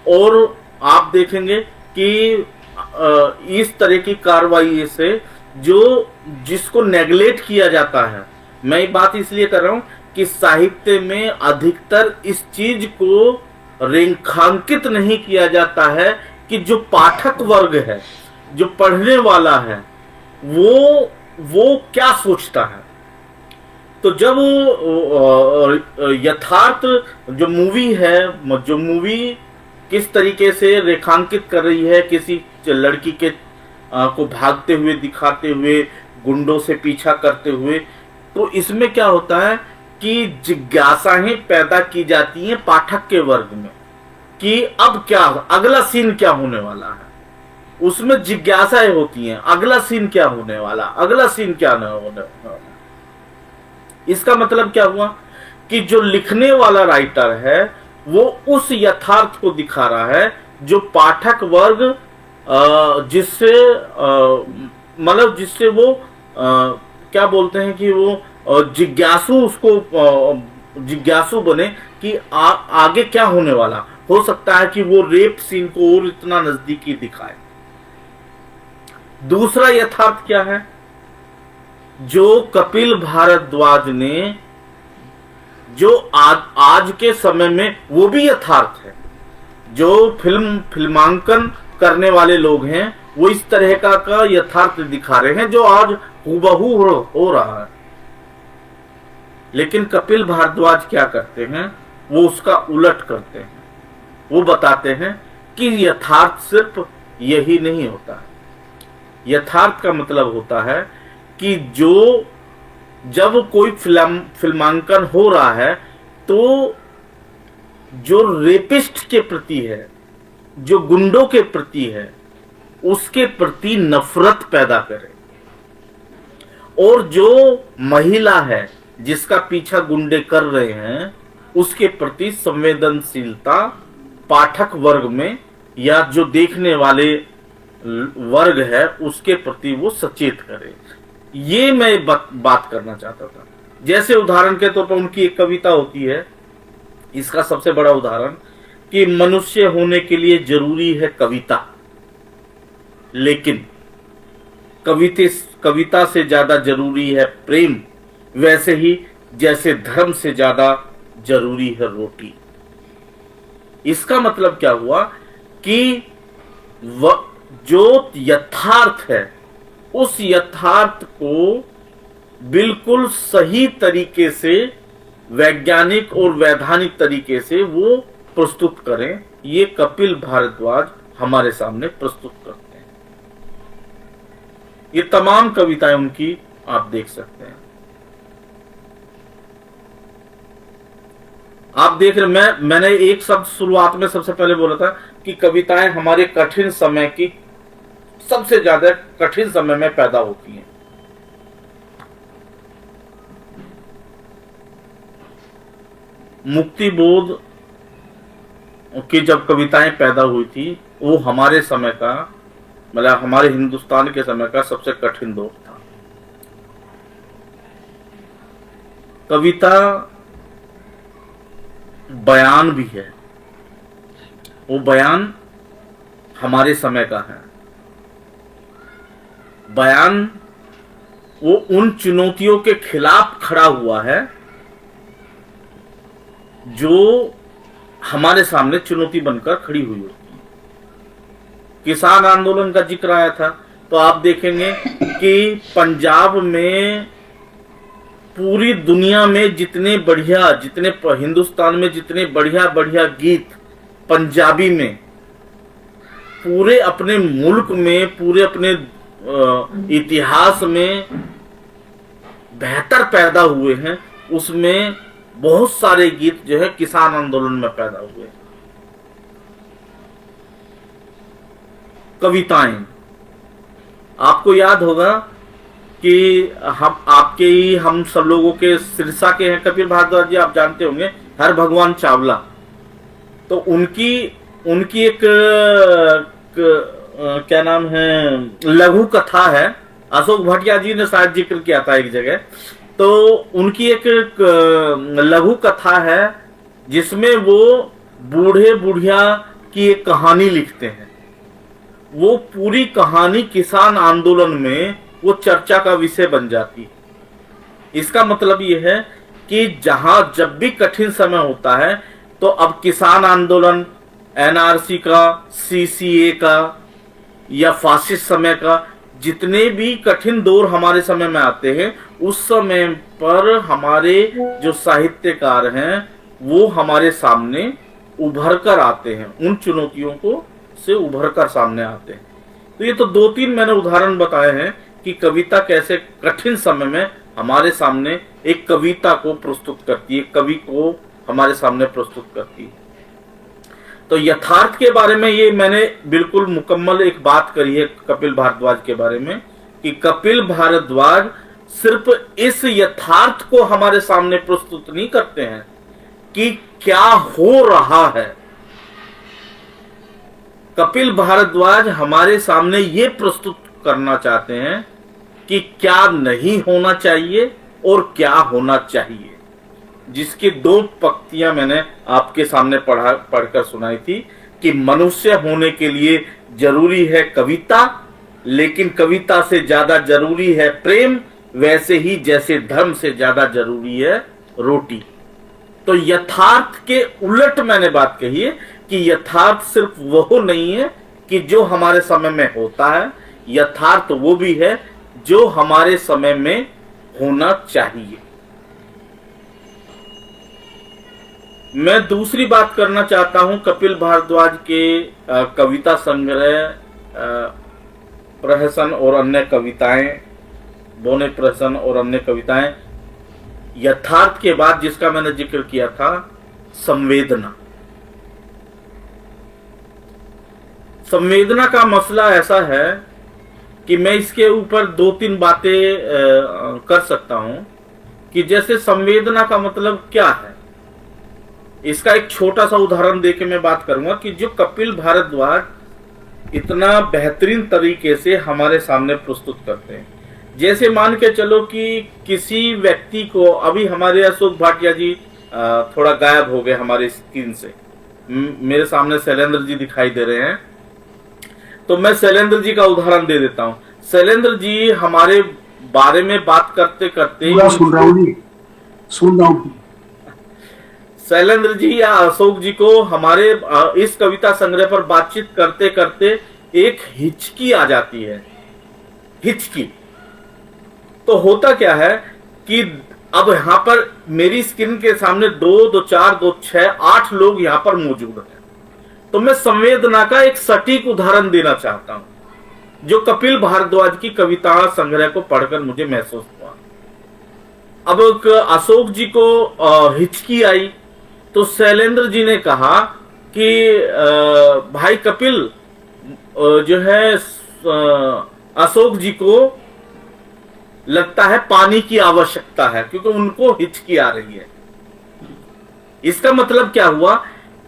और आप देखेंगे कि इस तरह की कार्रवाई से जिसको नेगलेक्ट किया जाता है, मैं ये बात इसलिए कर रहा हूं कि साहित्य में अधिकतर इस चीज को रेखांकित नहीं किया जाता है कि जो पाठक वर्ग है, जो पढ़ने वाला है, वो क्या सोचता है। तो जब यथार्थ जो मूवी है, जो मूवी किस तरीके से रेखांकित कर रही है, किसी लड़की के को भागते हुए दिखाते हुए, गुंडों से पीछा करते हुए, तो इसमें क्या होता है कि जिज्ञासाएं पैदा की जाती हैं पाठक के वर्ग में कि अब क्या, अगला सीन क्या होने वाला है। उसमें जिज्ञासाएं होती हैं, अगला सीन क्या होने वाला, अगला सीन क्या होने वाला। इसका मतलब क्या हुआ कि जो लिखने वाला राइटर है वो उस यथार्थ को दिखा रहा है जो पाठक वर्ग जिससे मतलब जिससे वो क्या बोलते हैं कि वो जिज्ञासु, उसको जिज्ञासु बने कि आगे क्या होने वाला। हो सकता है कि वो रेप सीन को और इतना नजदीकी दिखाए। दूसरा यथार्थ क्या है? जो कपिल भारद्वाज ने जो आज के समय में वो भी यथार्थ है। जो फिल्मांकन करने वाले लोग हैं वो इस तरह का यथार्थ दिखा रहे हैं जो आज हूबहू हो रहा है। लेकिन कपिल भारद्वाज क्या करते हैं, वो उसका उलट करते हैं। वो बताते हैं कि यथार्थ सिर्फ यही नहीं होता है। यथार्थ का मतलब होता है कि जब कोई फिल्मांकन हो रहा है तो जो रेपिस्ट के प्रति है, जो गुंडों के प्रति है, उसके प्रति नफरत पैदा करे, और जो महिला है जिसका पीछा गुंडे कर रहे हैं उसके प्रति संवेदनशीलता पाठक वर्ग में या जो देखने वाले वर्ग है उसके प्रति वो सचेत करे। ये मैं बात करना चाहता था। जैसे उदाहरण के तौर पर उनकी एक कविता होती है, इसका सबसे बड़ा उदाहरण कि मनुष्य होने के लिए जरूरी है कविता, लेकिन कविता से ज्यादा जरूरी है प्रेम, वैसे ही जैसे धर्म से ज्यादा जरूरी है रोटी। इसका मतलब क्या हुआ कि जो यथार्थ है उस यथार्थ को बिल्कुल सही तरीके से, वैज्ञानिक और वैधानिक तरीके से वो प्रस्तुत करें। ये कपिल भारद्वाज हमारे सामने प्रस्तुत करते हैं। ये तमाम कविताएं उनकी आप देख सकते हैं। आप देख रहे, मैंने एक शब्द शुरुआत में सबसे पहले बोला था कि कविताएं हमारे कठिन समय की, सबसे ज्यादा कठिन समय में पैदा होती हैं। मुक्ति बोध की जब कविताएं पैदा हुई थी वो हमारे समय का, मतलब हमारे हिंदुस्तान के समय का सबसे कठिन दौर था। कविता बयान भी है, वो बयान हमारे समय का है। बयान वो उन चुनौतियों के खिलाफ खड़ा हुआ है जो हमारे सामने चुनौती बनकर खड़ी हुई होती है। किसान आंदोलन का जिक्र आया था तो आप देखेंगे कि पंजाब में, पूरी दुनिया में जितने हिंदुस्तान में जितने बढ़िया गीत पंजाबी में, पूरे अपने मुल्क में, पूरे अपने इतिहास में बेहतर पैदा हुए हैं, उसमें बहुत सारे गीत जो है किसान आंदोलन में पैदा हुए। कविताएं, आपको याद होगा कि हम सब लोगों के सिरसा के हैं कपिल भारद्वाज जी, आप जानते होंगे, हर भगवान चावला। तो उनकी एक क्या नाम है, लघु कथा है, अशोक भाटिया जी ने शायद जिक्र किया था एक जगह। तो उनकी एक लघु कथा है जिसमें वो बूढ़े बुढ़िया की एक कहानी लिखते हैं। वो पूरी कहानी किसान आंदोलन में वो चर्चा का विषय बन जाती है। इसका मतलब ये है कि जब भी कठिन समय होता है तो अब किसान आंदोलन, एनआरसी का, सीसीए का या फासिस्ट समय का, जितने भी कठिन दौर हमारे समय में आते हैं, उस समय पर हमारे जो साहित्यकार हैं वो हमारे सामने उभर कर आते हैं, उन चुनौतियों को से उभर कर सामने आते हैं। तो ये तो 2-3 मैंने उदाहरण बताए हैं कि कविता कैसे कठिन समय में हमारे सामने एक कविता को प्रस्तुत करती है, कवि को हमारे सामने प्रस्तुत करती है। तो यथार्थ के बारे में ये मैंने बिल्कुल मुकम्मल एक बात करी है कपिल भारद्वाज के बारे में, कि कपिल भारद्वाज सिर्फ इस यथार्थ को हमारे सामने प्रस्तुत नहीं करते हैं कि क्या हो रहा है। कपिल भारद्वाज हमारे सामने ये प्रस्तुत करना चाहते हैं कि क्या नहीं होना चाहिए और क्या होना चाहिए, जिसकी 2 पंक्तियां मैंने आपके सामने पढ़कर सुनाई थी कि मनुष्य होने के लिए जरूरी है कविता, लेकिन कविता से ज्यादा जरूरी है प्रेम, वैसे ही जैसे धर्म से ज्यादा जरूरी है रोटी। तो यथार्थ के उलट मैंने बात कही है कि यथार्थ सिर्फ वो नहीं है कि जो हमारे समय में होता है, यथार्थ वो भी है जो हमारे समय में होना चाहिए। मैं दूसरी बात करना चाहता हूं कपिल भारद्वाज के कविता संग्रह प्रहसन और अन्य कविताएं, बोने प्रहसन और अन्य कविताएं, यथार्थ के बाद जिसका मैंने जिक्र किया था संवेदना। संवेदना का मसला ऐसा है कि मैं इसके ऊपर 2-3 बातें कर सकता हूं कि जैसे संवेदना का मतलब क्या है। इसका एक छोटा सा उदाहरण देके मैं बात करूंगा कि जो कपिल भारद्वाज इतना बेहतरीन तरीके से हमारे सामने प्रस्तुत करते हैं। जैसे मान के चलो कि किसी व्यक्ति को, अभी हमारे अशोक भाटिया जी थोड़ा गायब हो गए हमारे स्क्रीन से, मेरे सामने शैलेंद्र जी दिखाई दे रहे हैं, तो मैं शैलेंद्र जी का उदाहरण दे देता हूं। शैलेंद्र जी हमारे बारे में बात करते करते सुन रहा हूं शैलेंद्र जी या अशोक जी को हमारे इस कविता संग्रह पर बातचीत करते करते एक हिचकी आ जाती है। हिचकी तो होता क्या है कि अब यहां पर मेरी स्क्रीन के सामने 2, 2, 4, 2, 6, 8 लोग यहां पर मौजूद हैं। तो मैं संवेदना का एक सटीक उदाहरण देना चाहता हूं जो कपिल भारद्वाज की कविता संग्रह को पढ़कर मुझे महसूस हुआ। अब अशोक जी को हिचकी आई तो शैलेंद्र जी ने कहा कि भाई कपिल जो है अशोक जी को लगता है पानी की आवश्यकता है क्योंकि उनको हिचकी आ रही है। इसका मतलब क्या हुआ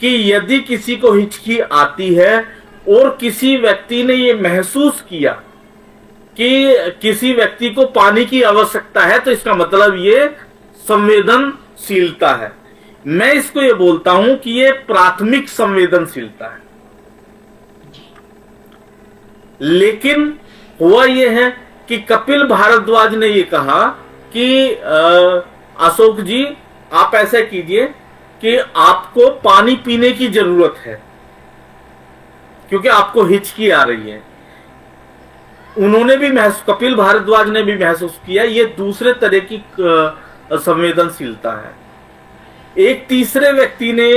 कि यदि किसी को हिचकी आती है और किसी व्यक्ति ने ये महसूस किया कि किसी व्यक्ति को पानी की आवश्यकता है तो इसका मतलब ये संवेदनशीलता है। मैं इसको ये बोलता हूं कि ये प्राथमिक संवेदनशीलता है। लेकिन हुआ ये है कि कपिल भारद्वाज ने ये कहा कि अशोक जी आप ऐसा कीजिए कि आपको पानी पीने की जरूरत है क्योंकि आपको हिचकी आ रही है। उन्होंने भी कपिल भारद्वाज ने भी महसूस किया ये दूसरे तरह की संवेदनशीलता है। एक तीसरे व्यक्ति ने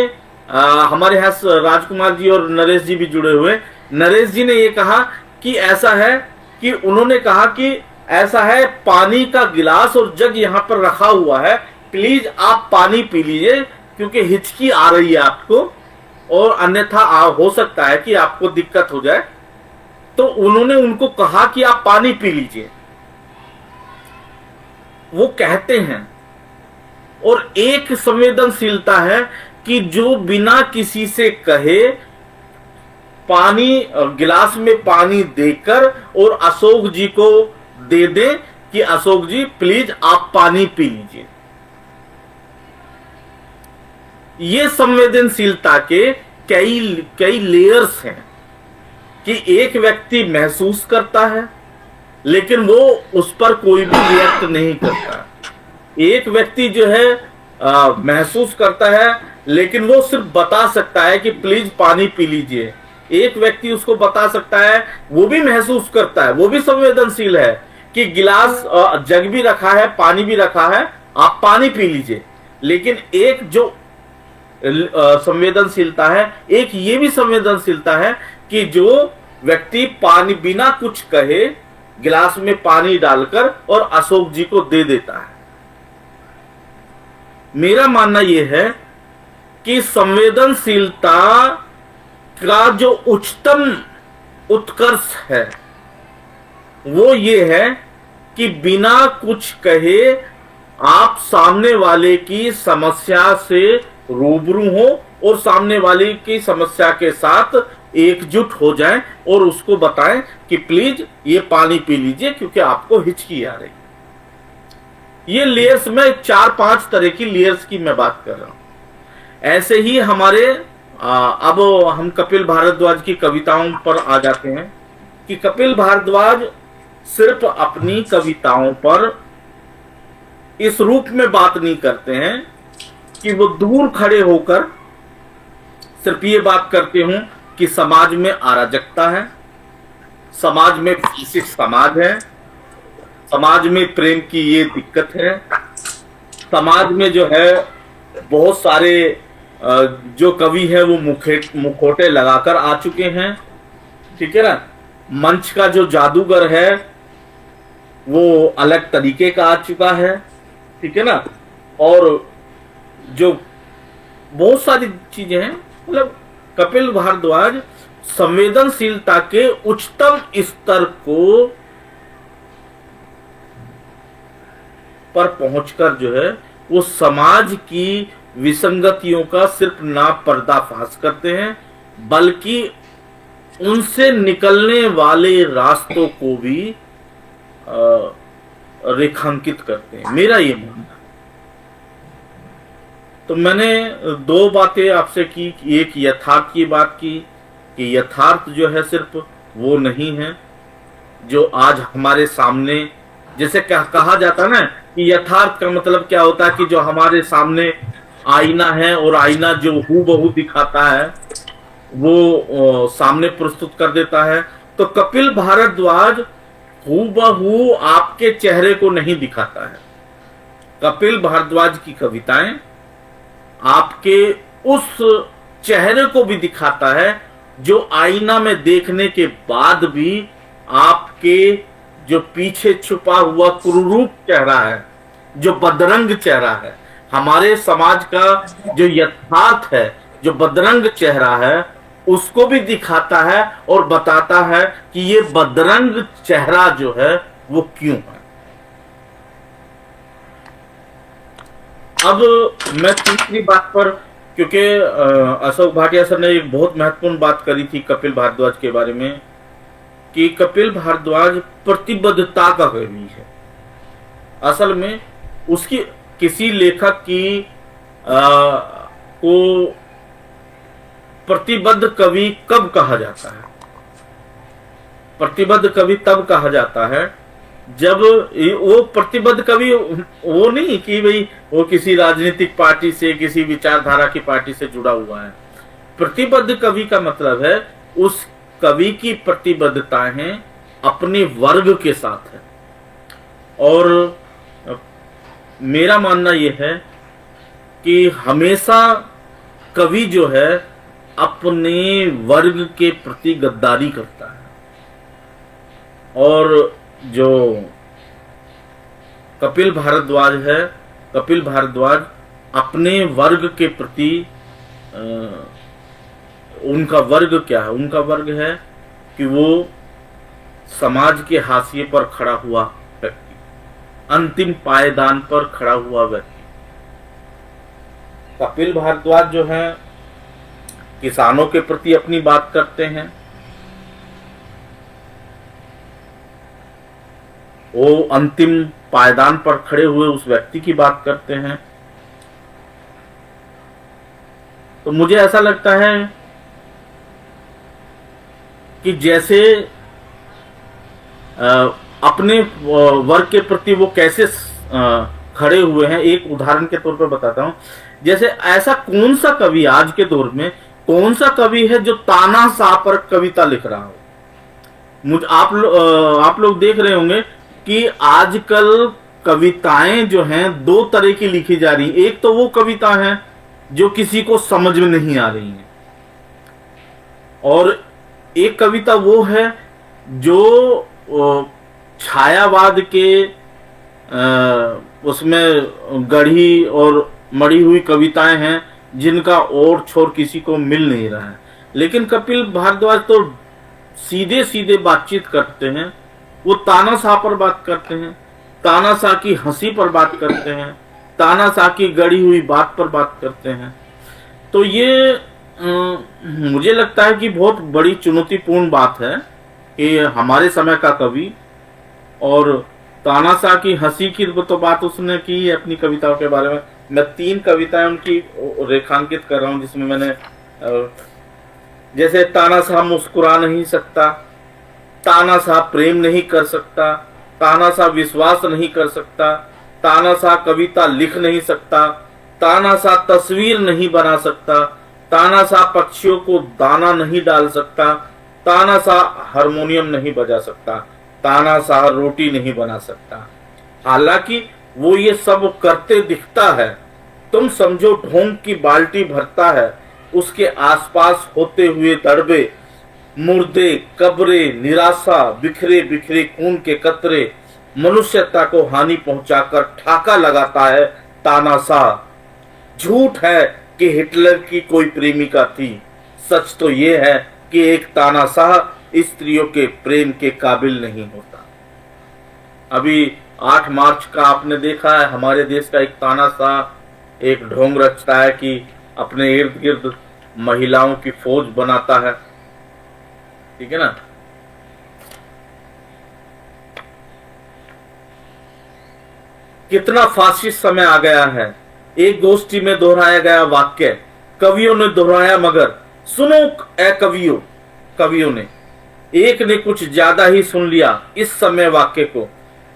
हमारे यहां राजकुमार जी और नरेश जी भी जुड़े हुए, नरेश जी ने ये कहा कि ऐसा है कि उन्होंने कहा कि ऐसा है पानी का गिलास और जग यहां पर रखा हुआ है, प्लीज आप पानी पी लीजिए क्योंकि हिचकी आ रही है आपको और अन्यथा हो सकता है कि आपको दिक्कत हो जाए। तो उन्होंने उनको कहा कि आप पानी पी लीजिए। वो कहते हैं। और एक संवेदनशीलता है कि जो बिना किसी से कहे पानी गिलास में पानी देकर और अशोक जी को दे दे कि अशोक जी प्लीज आप पानी पी लीजिए। ये संवेदनशीलता के कई लेयर्स हैं कि एक व्यक्ति महसूस करता है लेकिन वो उस पर कोई भी रिएक्ट नहीं करता। एक व्यक्ति जो है महसूस करता है लेकिन वो सिर्फ बता सकता है कि प्लीज पानी पी लीजिए। एक व्यक्ति उसको बता सकता है, वो भी महसूस करता है, वो भी संवेदनशील है कि गिलास जग भी रखा है, पानी भी रखा है, आप पानी पी लीजिए। लेकिन एक जो संवेदनशीलता है, एक ये भी संवेदनशीलता है कि जो व्यक्ति पानी बिना कुछ कहे गिलास में पानी डालकर और अशोक जी को दे देता है। मेरा मानना यह है कि संवेदनशीलता का जो उच्चतम उत्कर्ष है वो ये है कि बिना कुछ कहे आप सामने वाले की समस्या से रूबरू हो और सामने वाले की समस्या के साथ एकजुट हो जाएं और उसको बताएं कि प्लीज ये पानी पी लीजिए क्योंकि आपको हिचकी आ रही। ये लेयर्स में 4-5 तरह की लेयर्स की मैं बात कर रहा हूं। ऐसे ही हमारे अब हम कपिल भारद्वाज की कविताओं पर आ जाते हैं कि कपिल भारद्वाज सिर्फ अपनी कविताओं पर इस रूप में बात नहीं करते हैं कि वो दूर खड़े होकर सिर्फ ये बात करते हूं कि समाज में अराजकता है, समाज में फैसिस्ट समाज है, समाज में प्रेम की ये दिक्कत है, समाज में जो है बहुत सारे जो कवि है वो मुखौटे लगाकर आ चुके हैं, ठीक है ना। मंच का जो जादूगर है वो अलग तरीके का आ चुका है, ठीक है ना। और जो बहुत सारी चीजें हैं, मतलब कपिल भारद्वाज संवेदनशीलता के उच्चतम स्तर को पर पहुंचकर जो है वो समाज की विसंगतियों का सिर्फ ना पर्दाफाश करते हैं, बल्कि उनसे निकलने वाले रास्तों को भी रेखांकित करते हैं, मेरा ये मानना है। तो मैंने दो बातें आपसे की, एक यथार्थ की बात की कि यथार्थ जो है सिर्फ वो नहीं है जो आज हमारे सामने, जैसे कहा जाता है ना कि यथार्थ का मतलब क्या होता है कि जो हमारे सामने आईना है और आईना जो हूबहू दिखाता है वो सामने प्रस्तुत कर देता है। तो कपिल भारद्वाज हूबहू आपके चेहरे को नहीं दिखाता है। कपिल भारद्वाज की कविताएं आपके उस चेहरे को भी दिखाता है जो आईना में देखने के बाद भी आपके जो पीछे छुपा हुआ क्रूरूप चेहरा है, जो बदरंग चेहरा है, हमारे समाज का जो यथार्थ है, जो बदरंग चेहरा है, उसको भी दिखाता है और बताता है कि ये बदरंग चेहरा जो है वो क्यों है। अब मैं तीसरी बात पर, क्योंकि अशोक भाटिया सर ने एक बहुत महत्वपूर्ण बात करी थी कपिल भारद्वाज के बारे में कि कपिल भारद्वाज प्रतिबद्धता का कवि है। असल में उसकी किसी लेखक की को प्रतिबद्ध कवि कब कहा जाता है? प्रतिबद्ध कवि तब कहा जाता है जब वो प्रतिबद्ध कवि वो नहीं कि भाई वो किसी राजनीतिक पार्टी से, किसी विचारधारा की पार्टी से जुड़ा हुआ है। प्रतिबद्ध कवि का मतलब है उस कवि की प्रतिबद्धताएं अपने वर्ग के साथ है। और मेरा मानना यह है कि हमेशा कवि जो है अपने वर्ग के प्रति गद्दारी करता है, और जो कपिल भारद्वाज है, कपिल भारद्वाज अपने वर्ग के प्रति उनका वर्ग क्या है? उनका वर्ग है कि वो समाज के हाशिए पर खड़ा हुआ व्यक्ति, अंतिम पायदान पर खड़ा हुआ व्यक्ति। कपिल भारद्वाज जो है किसानों के प्रति अपनी बात करते हैं, वो अंतिम पायदान पर खड़े हुए उस व्यक्ति की बात करते हैं। तो मुझे ऐसा लगता है कि जैसे अपने वर्ग के प्रति वो कैसे खड़े हुए हैं, एक उदाहरण के तौर पर बताता हूं। जैसे ऐसा कौन सा कवि आज के दौर में, कौन सा कवि है जो तानाशाह पर कविता लिख रहा हो? आप लोग देख रहे होंगे कि आजकल कविताएं जो हैं दो तरह की लिखी जा रही। एक तो वो कविता है जो किसी को समझ में नहीं आ रही है, और एक कविता वो है जो छायावाद के उसमें गढ़ी और मढ़ी हुई कविताएं हैं जिनका और छोर किसी को मिल नहीं रहा है। लेकिन कपिल भारद्वाज तो सीधे सीधे बातचीत करते हैं, वो तानाशाह पर बात करते हैं, तानाशाह की हंसी पर बात करते हैं, तानाशाह की गढ़ी हुई बात पर बात करते हैं। तो ये मुझे लगता है कि बहुत बड़ी चुनौतीपूर्ण बात है कि हमारे समय का कवि, और तानाशाह की हंसी की तो बात उसने की अपनी कविताओं के बारे में। मैं 3 कविताएं उनकी रेखांकित कर रहा हूं जिसमें मैंने जैसे तानाशाह मुस्कुरा नहीं सकता, तानाशाह प्रेम नहीं कर सकता, तानाशाह विश्वास नहीं कर सकता, तानाशाह कविता लिख नहीं सकता, तानाशाह तस्वीर नहीं बना सकता, तानाशाह पक्षियों को दाना नहीं डाल सकता, तानाशाह हारमोनियम नहीं बजा सकता, तानाशाह रोटी नहीं बना सकता। हालांकि वो ये सब करते दिखता है। तुम समझो ढोंग की बाल्टी भरता है, उसके आसपास होते हुए दड़बे, मुर्दे, कब्रे, निराशा, बिखरे बिखरे खून के कतरे, मनुष्यता को हानि पहुंचाकर ठाका लगाता है तानाशाह। झूठ है कि हिटलर की कोई प्रेमिका थी, सच तो ये है कि एक तानाशाह स्त्रियों के प्रेम के काबिल नहीं होता। अभी 8 मार्च का आपने देखा है, हमारे देश का एक तानाशाह एक ढोंग रचता है कि अपने इर्द गिर्द महिलाओं की फौज बनाता है, ठीक है ना। कितना फासिस्ट समय आ गया है। एक गोष्ठी में दोहराया गया वाक्य कवियों ने दोहराया, मगर सुनो ए कवियों, कवियों ने एक ने कुछ ज्यादा ही सुन लिया इस समय वाक्य को।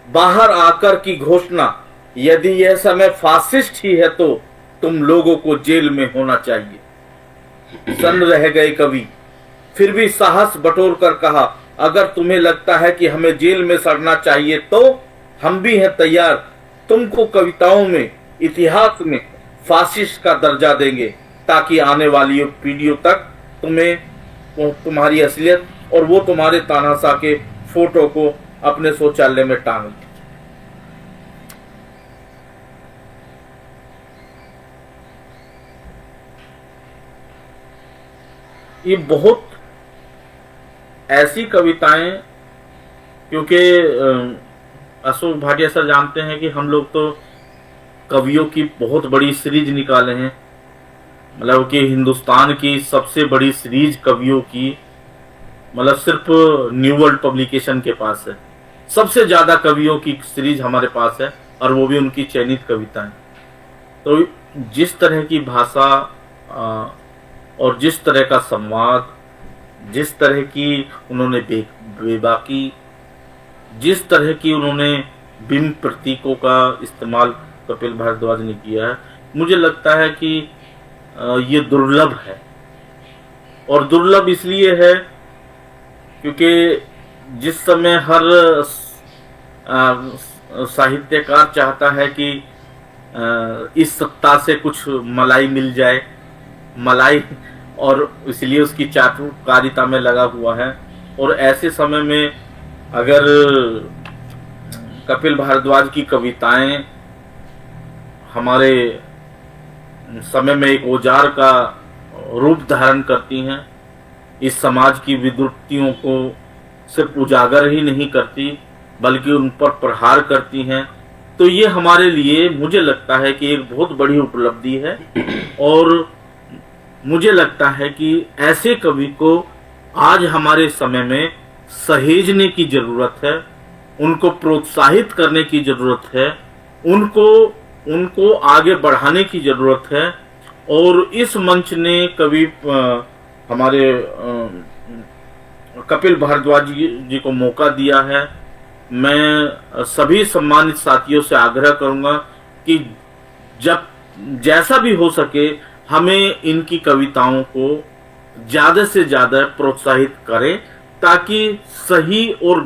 बाहर आकर की घोषणा, यदि यह समय फासिस्ट ही है तो तुम लोगों को जेल में होना चाहिए। सन्न रह गए कवि, फिर भी साहस बटोर कर कहा, अगर तुम्हें लगता है कि हमें जेल में सड़ना चाहिए तो हम भी हैं तैयार। तुमको कविताओं में, इतिहास में फासिस्ट का दर्जा देंगे, ताकि आने वाली पीढ़ियों तक तुम्हारी असलियत और वो तुम्हारे तानाशाह के फोटो को अपने शौचालय में टांग दें। ये बहुत ऐसी कविताएं, क्योंकि अशोक भाटिया सर जानते हैं कि हम लोग तो कवियों की बहुत बड़ी सीरीज निकाले हैं, मतलब कि हिंदुस्तान की सबसे बड़ी सीरीज कवियों की, मतलब सिर्फ न्यू वर्ल्ड पब्लिकेशन के पास है। सबसे ज्यादा कवियों की सीरीज हमारे पास है, और वो भी उनकी चयनित कविताएं। तो जिस तरह की भाषा और जिस तरह का संवाद, जिस तरह की उन्होंने बेबाकी, जिस तरह की उन्होंने बिंब प्रतीकों का इस्तेमाल कपिल भारद्वाज ने किया है, मुझे लगता है कि ये दुर्लभ है। और दुर्लभ इसलिए है क्योंकि जिस समय हर साहित्यकार चाहता है कि इस सत्ता से कुछ मलाई मिल जाए, मलाई, और इसलिए उसकी चाटुकारिता में लगा हुआ है। और ऐसे समय में अगर कपिल भारद्वाज की कविताएं हमारे समय में एक औजार का रूप धारण करती हैं, इस समाज की विद्युतियों को सिर्फ उजागर ही नहीं करती बल्कि उन पर प्रहार करती हैं, तो ये हमारे लिए, मुझे लगता है कि एक बहुत बड़ी उपलब्धि है। और मुझे लगता है कि ऐसे कवि को आज हमारे समय में सहेजने की जरूरत है, उनको प्रोत्साहित करने की जरूरत है, उनको आगे बढ़ाने की जरूरत है। और इस मंच ने कवि हमारे कपिल भारद्वाज जी को मौका दिया है। मैं सभी सम्मानित साथियों से आग्रह करूंगा कि जब जैसा भी हो सके हमें इनकी कविताओं को ज्यादा से ज्यादा प्रोत्साहित करें, ताकि सही और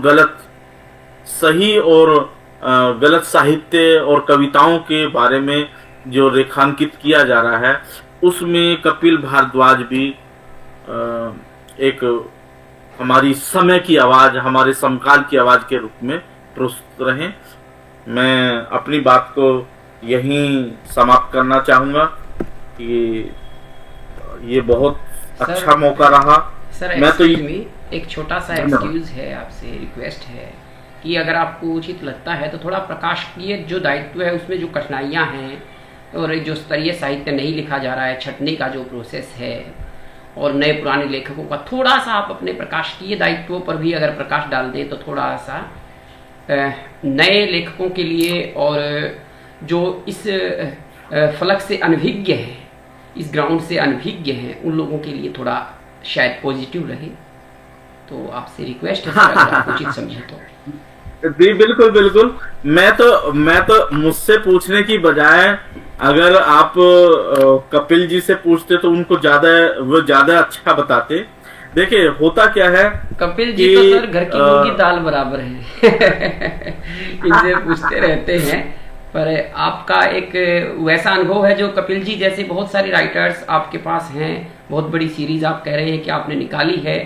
गलत साहित्य और कविताओं के बारे में जो रेखांकित किया जा रहा है उसमें कपिल भारद्वाज भी एक हमारी समय की आवाज, हमारे समकाल की आवाज के रूप में प्रस्तुत रहें। मैं अपनी बात को यहीं समाप्त करना चाहूंगा कि ये बहुत अच्छा मौका रहा। सर, मैं तो एक छोटा सा एक्सक्यूज है, आपसे रिक्वेस्ट है कि अगर आपको उचित लगता है तो थोड़ा प्रकाशकीय जो दायित्व है उसमें जो कठिनाइयां हैं और जो स्तरीय साहित्य नहीं लिखा जा रहा है, छटने का जो प्रोसेस है, और नए पुराने लेखकों का थोड़ा सा आप अपने प्रकाशकीय दायित्वों पर भी अगर प्रकाश डाल दें तो थोड़ा सा नए लेखकों के लिए, और जो इस फलक से अनभिज्ञ हैं, इस ग्राउंड से अनभिज्ञ हैं, उन लोगों के लिए थोड़ा शायद पॉजिटिव रहे। तो आपसे रिक्वेस्ट है सर, अगर आप उचित समझे तो। जी बिल्कुल बिल्कुल। मैं तो मुझसे पूछने की बजाय अगर आप कपिल जी से पूछते तो उनको वो ज्यादा अच्छा बताते। देखिए होता क्या है कपिल जी कि तो सर घर की मूंगी दाल बराबर है। इनसे पूछते रहते हैं। पर आपका एक वैसा अनुभव है जो कपिल जी जैसे बहुत सारे राइटर्स आपके पास हैं, बहुत बड़ी सीरीज आप कह रहे हैं कि आपने निकाली है,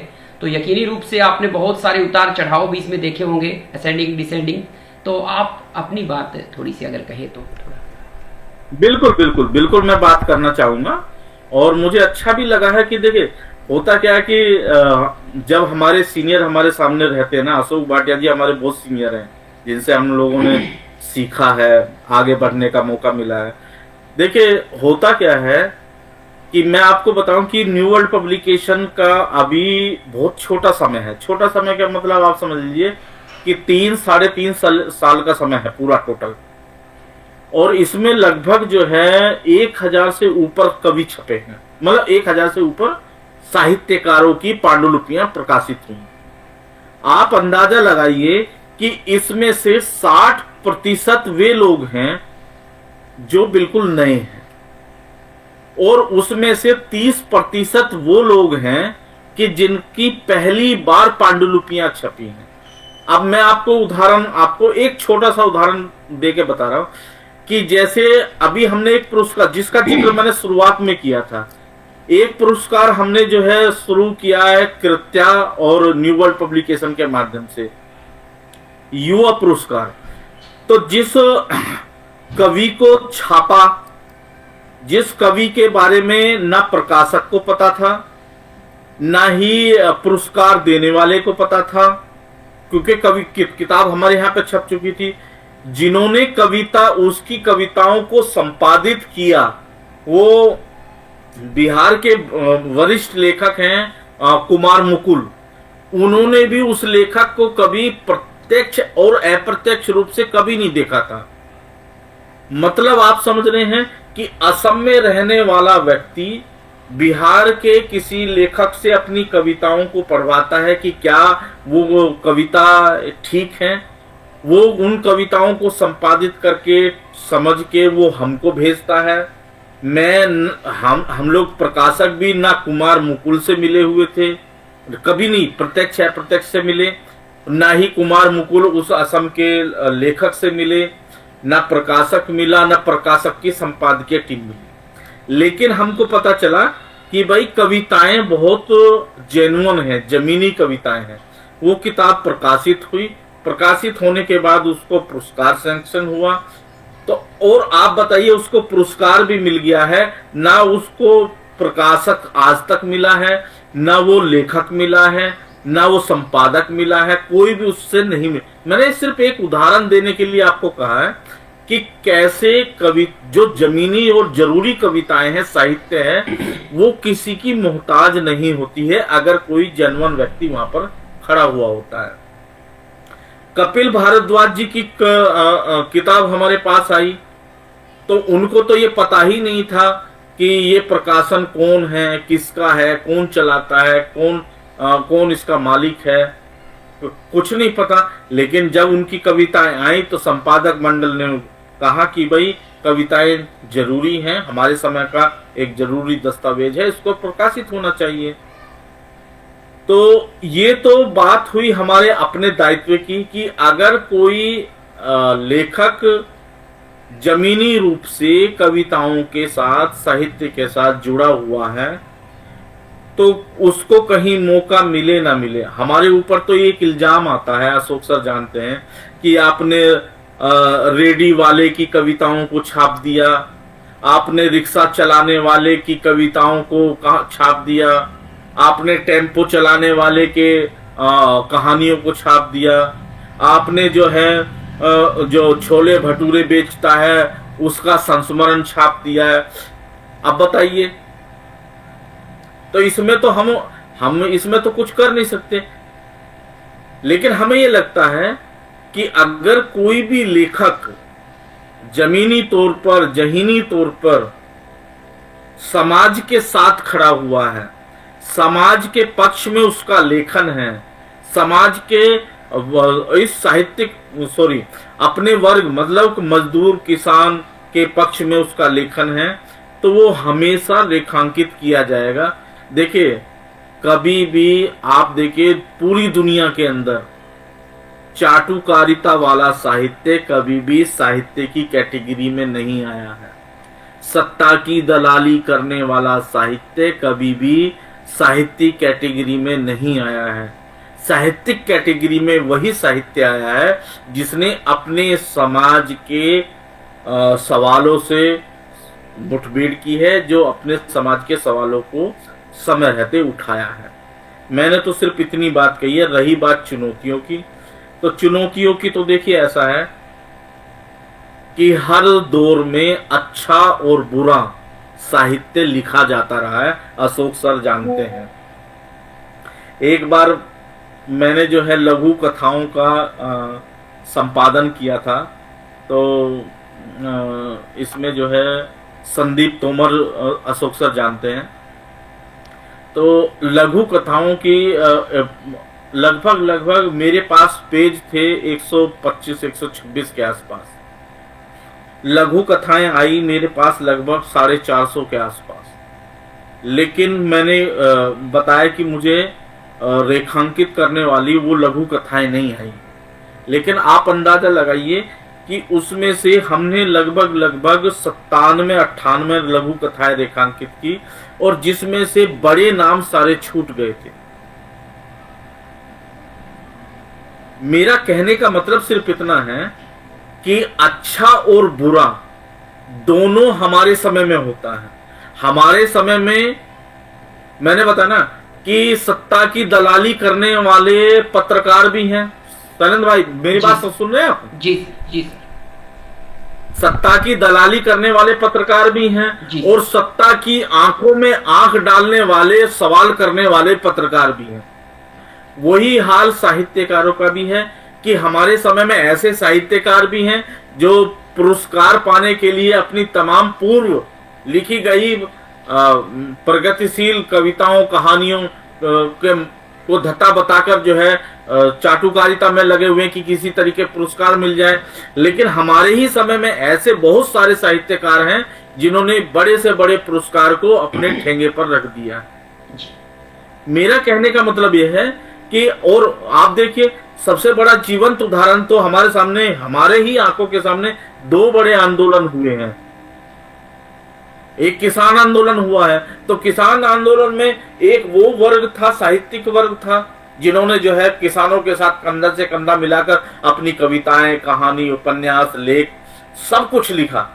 तो यकीनी रूप से आपने बहुत सारे उतार चढ़ाव भी इसमें देखे होंगे, असेंडिंग डिसेंडिंग। तो आप अपनी बात थोड़ी सी अगर कहे तो थोड़ा। बिल्कुल बिल्कुल बिल्कुल मैं बात करना चाहूंगा। और मुझे अच्छा भी लगा है कि देखिए होता क्या है कि जब हमारे सीनियर हमारे सामने रहते हैं ना, अशोक भाटिया जी हमारे बहुत सीनियर हैं जिनसे हम लोगों ने सीखा है, आगे बढ़ने का मौका मिला है। देखिए होता क्या है कि मैं आपको बताऊं कि न्यू वर्ल्ड पब्लिकेशन का अभी बहुत छोटा समय है। छोटा समय का मतलब आप समझ लीजिए कि 3-3.5 साल का समय है पूरा टोटल। और इसमें लगभग जो है 1000 से ऊपर कवि छपे हैं, मतलब 1000 से ऊपर साहित्यकारों की पांडुलिपियां प्रकाशित हुई। आप अंदाजा लगाइए कि इसमें से 60% वे लोग हैं जो बिल्कुल नए हैं, और उसमें से 30% वो लोग हैं कि जिनकी पहली बार पांडुलिपियां छपी हैं। अब मैं आपको एक छोटा सा उदाहरण देके बता रहा हूं कि जैसे अभी हमने एक पुरस्कार जिसका जिक्र मैंने शुरुआत में किया था, एक पुरस्कार हमने जो है शुरू किया है कृत्या और न्यू वर्ल्ड पब्लिकेशन के माध्यम से, युवा पुरस्कार। तो जिस कवि को छापा, जिस कवि के बारे में ना प्रकाशक को पता था, ना ही पुरस्कार देने वाले को पता था, क्योंकि किताब हमारे यहाँ पे छप चुकी थी। जिन्होंने उसकी कविताओं को संपादित किया वो बिहार के वरिष्ठ लेखक हैं कुमार मुकुल। उन्होंने भी उस लेखक को कभी प्रत्यक्ष और अप्रत्यक्ष रूप से कभी नहीं देखा था। मतलब आप समझ रहे हैं कि असम में रहने वाला व्यक्ति बिहार के किसी लेखक से अपनी कविताओं को पढ़वाता है कि क्या वो कविता ठीक है। वो उन कविताओं को संपादित करके समझ के वो हमको भेजता है। हम लोग प्रकाशक भी ना कुमार मुकुल से मिले हुए थे, कभी नहीं प्रत्यक्ष अप्रत्यक्ष से मिले, ना ही कुमार मुकुल उस असम के लेखक से मिले, ना प्रकाशक मिला, ना प्रकाशक की संपादकीय टीम मिली। लेकिन हमको पता चला कि भाई कविताएं बहुत जेन्युइन हैं, जमीनी कविताएं हैं। वो किताब प्रकाशित हुई, प्रकाशित होने के बाद उसको पुरस्कार सैंक्शन हुआ। तो और आप बताइए उसको पुरस्कार भी मिल गया है, ना उसको प्रकाशक आज तक मिला है, ना वो लेखक मिला है, ना वो संपादक मिला है, कोई भी उससे नहीं मिला। मैंने सिर्फ एक उदाहरण देने के लिए आपको कहा है कि कैसे जो जमीनी और जरूरी कविताएं हैं, साहित्य है, वो किसी की मोहताज नहीं होती है अगर कोई जेन्युइन व्यक्ति वहां पर खड़ा हुआ होता है। कपिल भारद्वाज जी की किताब हमारे पास आई तो उनको तो ये पता ही नहीं था कि ये प्रकाशन कौन है, किसका है, कौन चलाता है, कौन इसका मालिक है, कुछ नहीं पता। लेकिन जब उनकी कविताएं आई तो संपादक मंडल ने कहा कि भाई कविताएं जरूरी हैं, हमारे समय का एक जरूरी दस्तावेज है, इसको प्रकाशित होना चाहिए। तो ये तो बात हुई हमारे अपने दायित्व की कि अगर कोई लेखक जमीनी रूप से कविताओं के साथ, साहित्य के साथ जुड़ा हुआ है तो उसको कहीं मौका मिले ना मिले। हमारे ऊपर तो एक इल्जाम आता है, अशोक सर जानते हैं, कि आपने रेडी वाले की कविताओं को छाप दिया, आपने रिक्शा चलाने वाले की कविताओं को छाप दिया, आपने टेम्पो चलाने वाले के कहानियों को छाप दिया, आपने जो है जो छोले भटूरे बेचता है उसका संस्मरण छाप दिया है। अब बताइए, तो इसमें तो हम इसमें तो कुछ कर नहीं सकते। लेकिन हमें ये लगता है कि अगर कोई भी लेखक जमीनी तौर पर, जहीनी तौर पर समाज के साथ खड़ा हुआ है, समाज के पक्ष में उसका लेखन है, समाज के इस साहित्यिक अपने वर्ग मतलब मजदूर किसान के पक्ष में उसका लेखन है, तो वो हमेशा रेखांकित किया जाएगा। देखिए, कभी भी आप देखिए पूरी दुनिया के अंदर चाटुकारिता वाला साहित्य कभी भी साहित्य की कैटेगरी में नहीं आया है। सत्ता की दलाली करने वाला साहित्य कभी भी साहित्य कैटेगरी में नहीं आया है। साहित्यिक कैटेगरी में वही साहित्य आया है जिसने अपने समाज के सवालों से मुठभेड़ की है, जो अपने समाज के सवालों को समय रहते उठाया है। मैंने तो सिर्फ इतनी बात कही है। रही बात चुनौतियों की, तो चुनौतियों की तो देखिए ऐसा है कि हर दौर में अच्छा और बुरा साहित्य लिखा जाता रहा है, अशोक सर जानते हैं। एक बार मैंने जो है लघु कथाओं का संपादन किया था, तो इसमें जो है संदीप तोमर अशोक सर जानते हैं, तो लघु कथाओं की लगभग मेरे पास पेज थे 125-126 के आसपास। लघु कथाएं आई मेरे पास लगभग 450 के आसपास। लेकिन मैंने बताया कि मुझे रेखांकित करने वाली वो लघु कथाएं नहीं आई। लेकिन आप अंदाजा लगाइए कि उसमें से हमने लगभग 97-98 लघु कथाएं रेखांकित की, और जिसमें से बड़े नाम सारे छूट गए थे। मेरा कहने का मतलब सिर्फ इतना है कि अच्छा और बुरा दोनों हमारे समय में होता है। हमारे समय में मैंने बताया ना कि सत्ता की दलाली करने वाले पत्रकार भी हैं। सनंद भाई मेरी बात सुन रहे हैं आप? जी जी सर। सत्ता की दलाली करने वाले पत्रकार भी हैं और सत्ता की आंखों में आंख डालने वाले, सवाल करने वाले पत्रकार भी हैं। वही हाल साहित्यकारों का भी है कि हमारे समय में ऐसे साहित्यकार भी हैं जो पुरस्कार पाने के लिए अपनी तमाम पूर्व लिखी गई प्रगतिशील कविताओं, कहानियों को धत्ता बताकर जो है चाटुकारिता में लगे हुए कि किसी तरीके पुरस्कार मिल जाए। लेकिन हमारे ही समय में ऐसे बहुत सारे साहित्यकार हैं जिन्होंने बड़े से बड़े पुरस्कार को अपने ठेंगे पर रख दिया। मेरा कहने का मतलब यह है कि, और आप देखिए सबसे बड़ा जीवंत उदाहरण तो हमारे सामने, हमारे ही आंखों के सामने 2 बड़े आंदोलन हुए हैं। एक किसान आंदोलन हुआ है, तो किसान आंदोलन में एक वो वर्ग था, साहित्यिक वर्ग था, जिन्होंने जो है किसानों के साथ कंधा से कंधा मिलाकर अपनी कविताएं, कहानी, उपन्यास, लेख सब कुछ लिखा।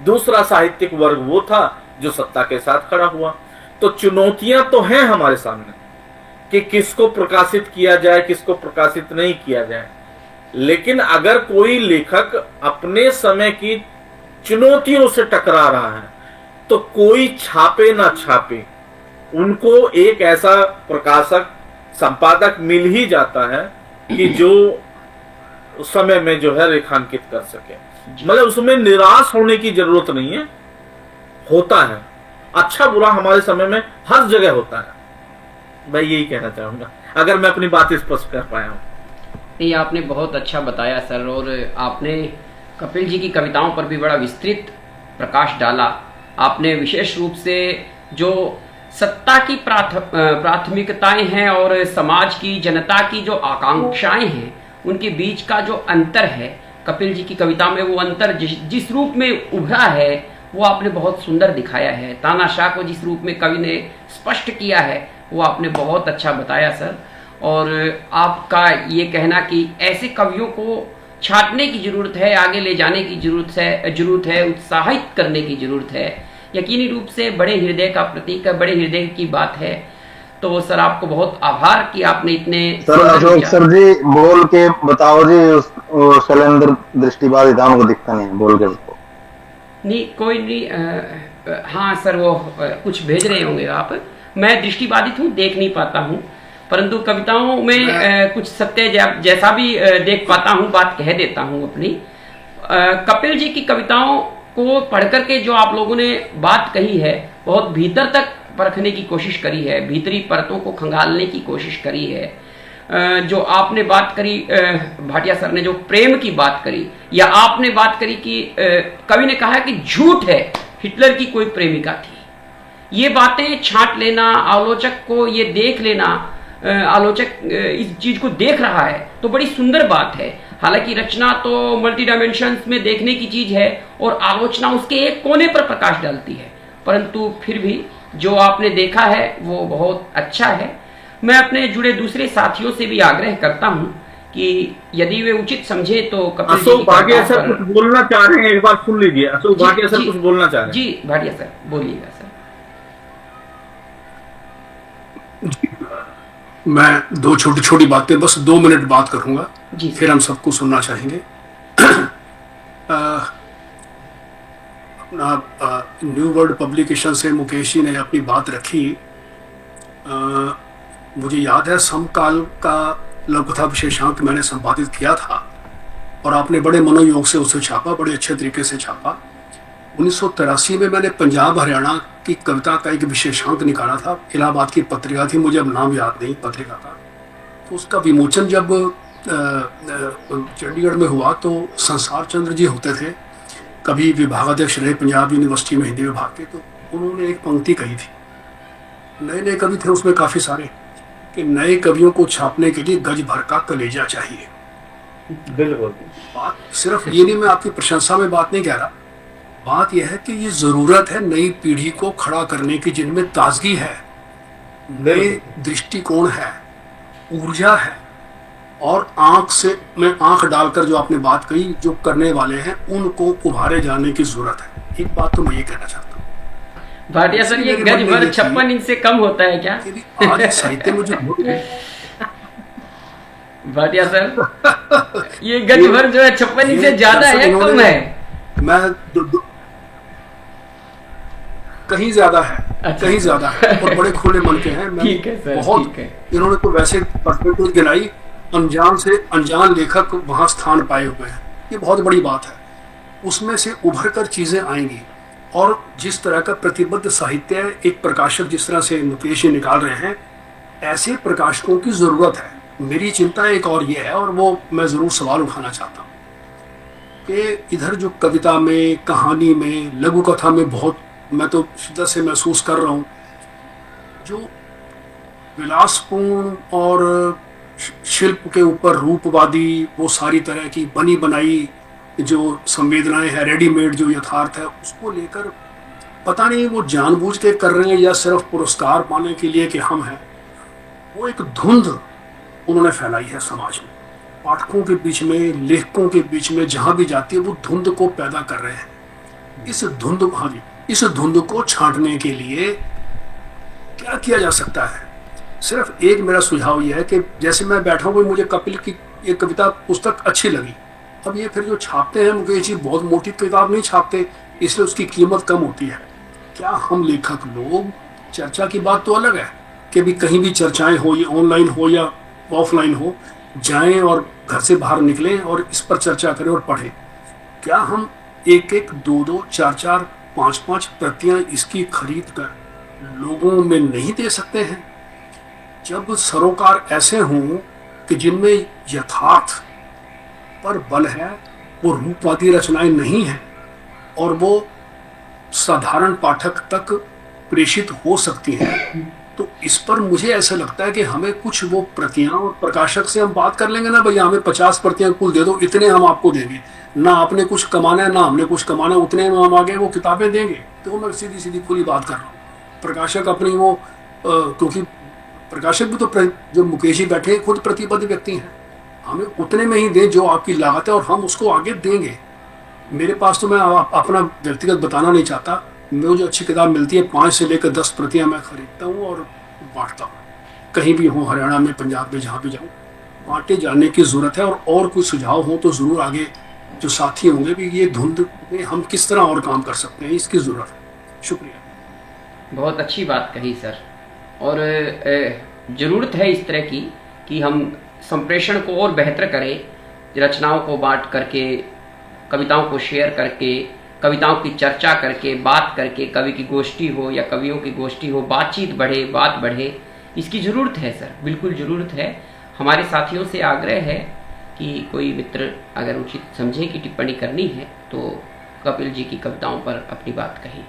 दूसरा साहित्यिक वर्ग वो था जो सत्ता के साथ खड़ा हुआ। तो चुनौतियां तो हैं हमारे सामने कि किसको प्रकाशित किया जाए, किसको प्रकाशित नहीं किया जाए। लेकिन अगर कोई लेखक अपने समय की चुनौतियों से टकरा रहा है तो कोई छापे ना छापे, उनको एक ऐसा प्रकाशक, संपादक मिल ही जाता है कि जो समय में जो है रेखांकित कर सके। मतलब उसमें निराश होने की जरूरत नहीं है, होता है। अच्छा बुरा हमारे समय में हर जगह होता है। मैं यही कहना चाहूंगा, अगर मैं अपनी बात स्पष्ट कर पाया हूं। नहीं, आपने बहुत अच्छा बताया सर, और आपने कपिल जी की कविताओं पर भी बड़ा विस्तृत प्रकाश डाला। आपने विशेष रूप से जो सत्ता की प्राथमिकताएं हैं और समाज की, जनता की जो आकांक्षाएं हैं, उनके बीच का जो अंतर है, कपिल जी की कविता में वो अंतर जिस रूप में उभरा है वो आपने बहुत सुंदर दिखाया है। तानाशाह को जिस रूप में कवि ने स्पष्ट किया है वो आपने बहुत अच्छा बताया सर। और आपका ये कहना कि ऐसे कवियों को छांटने की जरूरत है, आगे ले जाने की जरूरत है, उत्साहित करने की जरूरत है, यकीनी रूप से बड़े हृदय का प्रतीक है, बड़े हृदय की बात है। तो सर आपको बहुत आभार कि आपने इतने सर अशोक सर जी बोल के बताओ जी, उस शैलेंद्र दृष्टिबाधिताओं को दिखता नहीं, बोल के बताओ। नहीं कोई नहीं, हाँ सर वो कुछ भेज रहे होंगे आप। मैं दृष्टिबाधित हूँ, देख नहीं पाता हूँ, परंतु कविताओं में कुछ सत्य जैसा भी देख पाता हूँ, बात कह देता हूँ अपनी। कपिल जी की कविताओं को पढ़ करके जो आप लोगों ने बात कही है, बहुत भीतर तक परखने की कोशिश करी है, भीतरी परतों को खंगालने की कोशिश करी है। जो आपने बात करी, भाटिया सर ने जो प्रेम की बात करी, या आपने बात करी कि कवि ने कहा कि झूठ है हिटलर की कोई प्रेमिका थी, ये बातें छांट लेना, आलोचक को ये देख लेना, आलोचक इस चीज को देख रहा है तो बड़ी सुंदर बात है। हालांकि रचना तो मल्टी डायमेंशंस में देखने की चीज है और आलोचना उसके एक कोने पर प्रकाश डालती है, परंतु फिर भी जो आपने देखा है वो बहुत अच्छा है। मैं अपने जुड़े दूसरे साथियों से भी आग्रह करता हूं कि यदि वे उचित समझे तो कपिल जी अशोक भाटिया सर कुछ बोलना चाह रहे हैं, एक बार सुन लीजिए। अशोक भाटिया सर कुछ बोलना चाह रहे हैं। जी भाटिया सर बोलिएगा सर। मैं दो छोटी छोटी बातें, बस 2 मिनट बात करूंगा, फिर हम सबको सुनना चाहेंगे। अपना न्यू वर्ल्ड पब्लिकेशन से मुकेश जी ने अपनी बात रखी। मुझे याद है समकाल का लघुकथा विशेषांक मैंने संपादित किया था और आपने बड़े मनोयोग से उसे छापा, बड़े अच्छे तरीके से छापा। 1983 में मैंने पंजाब हरियाणा की कविता का एक विशेषांक निकाला था, इलाहाबाद की पत्रिका थी, मुझे अब नाम याद नहीं पत्रिका का। तो उसका विमोचन जब चंडीगढ़ में हुआ तो संसार चंद्र जी होते थे, कभी विभागाध्यक्ष रहे पंजाब यूनिवर्सिटी में हिंदी विभाग के। तो उन्होंने एक पंक्ति कही थी, नए नए कवि थे उसमें काफ़ी सारे, कि नए कवियों को छापने के लिए गज भर का कलेजा चाहिए। बिल्कुल। बात सिर्फ ये नहीं, मैं आपकी प्रशंसा में बात नहीं कह रहा, बात यह है कि ये जरूरत है नई पीढ़ी को खड़ा करने की, जिनमें ताजगी है, नए दृष्टिकोण है, ऊर्जा है, और आंख डालकर जो आपने बात कही, जो करने वाले हैं उनको उभारे जाने की जरूरत है। एक बात तो मैं ये कहना चाहता हूँ भाटिया सर, ये गज भर 56 इंच से कम होता है क्या? आज साहित्य में जो भाटिया सर ये गज भर जो है 56 इंच से ज्यादा है, कम है? मैं कहीं ज्यादा है। अच्छा, कहीं ज्यादा है और बड़े खुले मन के हैं। ठीक है सर, बहुत ठीक है। इन्होंने तो वैसे परस्पेक्टिव गिनाई, अनजान से अनजान लेखक वहां स्थान पाए हुए हैं, ये बहुत बड़ी बात है। उसमें से उभर कर चीजें आएंगी, और जिस तरह का प्रतिबद्ध साहित्य एक प्रकाशक जिस तरह से मुकेश निकाल रहे हैं, ऐसे प्रकाशकों की जरूरत है। मेरी चिंता एक और ये है, और वो मैं जरूर सवाल उठाना चाहता हूँ कि इधर जो कविता में, कहानी में, लघु कथा में बहुत, मैं तो शिद्दत से महसूस कर रहा हूँ, जो विलासपूर्ण और शिल्प के ऊपर रूपवादी वो सारी तरह की बनी बनाई जो संवेदनाएं हैं, रेडीमेड जो यथार्थ है, उसको लेकर पता नहीं वो जानबूझ के कर रहे हैं या सिर्फ पुरस्कार पाने के लिए कि हम हैं, वो एक धुंध उन्होंने फैलाई है समाज में, पाठकों के बीच में, लेखकों के बीच में, जहां भी जाती है वो धुंध को पैदा कर रहे हैं। इस धुंध को छांटने के लिए क्या किया जा सकता है? सिर्फ एक मेरा सुझाव यह है कि जैसे मैं बैठा हूँ, मुझे कपिल की एक कविता पुस्तक अच्छी लगी, अब ये फिर जो छापते हैं मुकेश जी, बहुत मोटी किताब नहीं छापते, इसलिए उसकी कीमत कम होती है। क्या हम लेखक लोग, चर्चा की बात तो अलग है कि भी कहीं भी चर्चाएं हो, ये ऑनलाइन हो या ऑफलाइन हो, जाएं और घर से बाहर निकलें और इस पर चर्चा करें और पढ़ें। क्या हम एक एक, दो दो, चार चार, पांच पांच प्रतियां इसकी खरीद कर लोगों में नहीं दे सकते हैं? जब सरोकार ऐसे हों कि जिनमें यथार्थ पर बल है, वो रूपवादी रचनाएं नहीं हैं और वो साधारण पाठक तक प्रेषित हो सकती हैं, तो इस पर मुझे ऐसा लगता है कि हमें कुछ वो प्रतियां, और प्रकाशक से हम बात कर लेंगे ना, भैया हमें 50 प्रतियां कुल दे दो, इतने हम आपको देंगे, ना आपने कुछ कमाना है ना हमने कुछ कमाना है, उतने में हम आगे वो किताबें देंगे। तो मैं सीधी सीधी खुली बात कर रहा हूँ। प्रकाशक अपनी वो क्योंकि प्रकाशक भी तो जो मुकेश जी बैठे खुद प्रतिबद्ध व्यक्ति हैं, हमें उतने में ही दें जो आपकी लागत है और हम उसको आगे देंगे। मेरे पास तो मैं अपना व्यक्तिगत बताना नहीं चाहता, मुझे जो अच्छी किताब मिलती है 5 से लेकर 10 प्रतियां मैं खरीदता हूँ और बांटता हूँ, कहीं भी हूँ, हरियाणा में, पंजाब में, जहाँ भी जाऊँ, बांटे जाने की ज़रूरत है। और कोई सुझाव हो तो ज़रूर आगे जो साथी होंगे भी ये धुंध में हम किस तरह और काम कर सकते हैं, इसकी ज़रूरत है। शुक्रिया। बहुत अच्छी बात कही सर, और ज़रूरत है इस तरह की कि हम संप्रेषण को और बेहतर करें, रचनाओं को बांट करके, कविताओं को शेयर करके, कविताओं की चर्चा करके, बात करके, कवि की गोष्ठी हो या कवियों की गोष्ठी हो, बातचीत बढ़े, बात बढ़े, इसकी ज़रूरत है सर, बिल्कुल ज़रूरत है। हमारे साथियों से आग्रह है कि कोई मित्र अगर उचित समझे कि टिप्पणी करनी है तो कपिल जी की कविताओं पर अपनी बात कहें।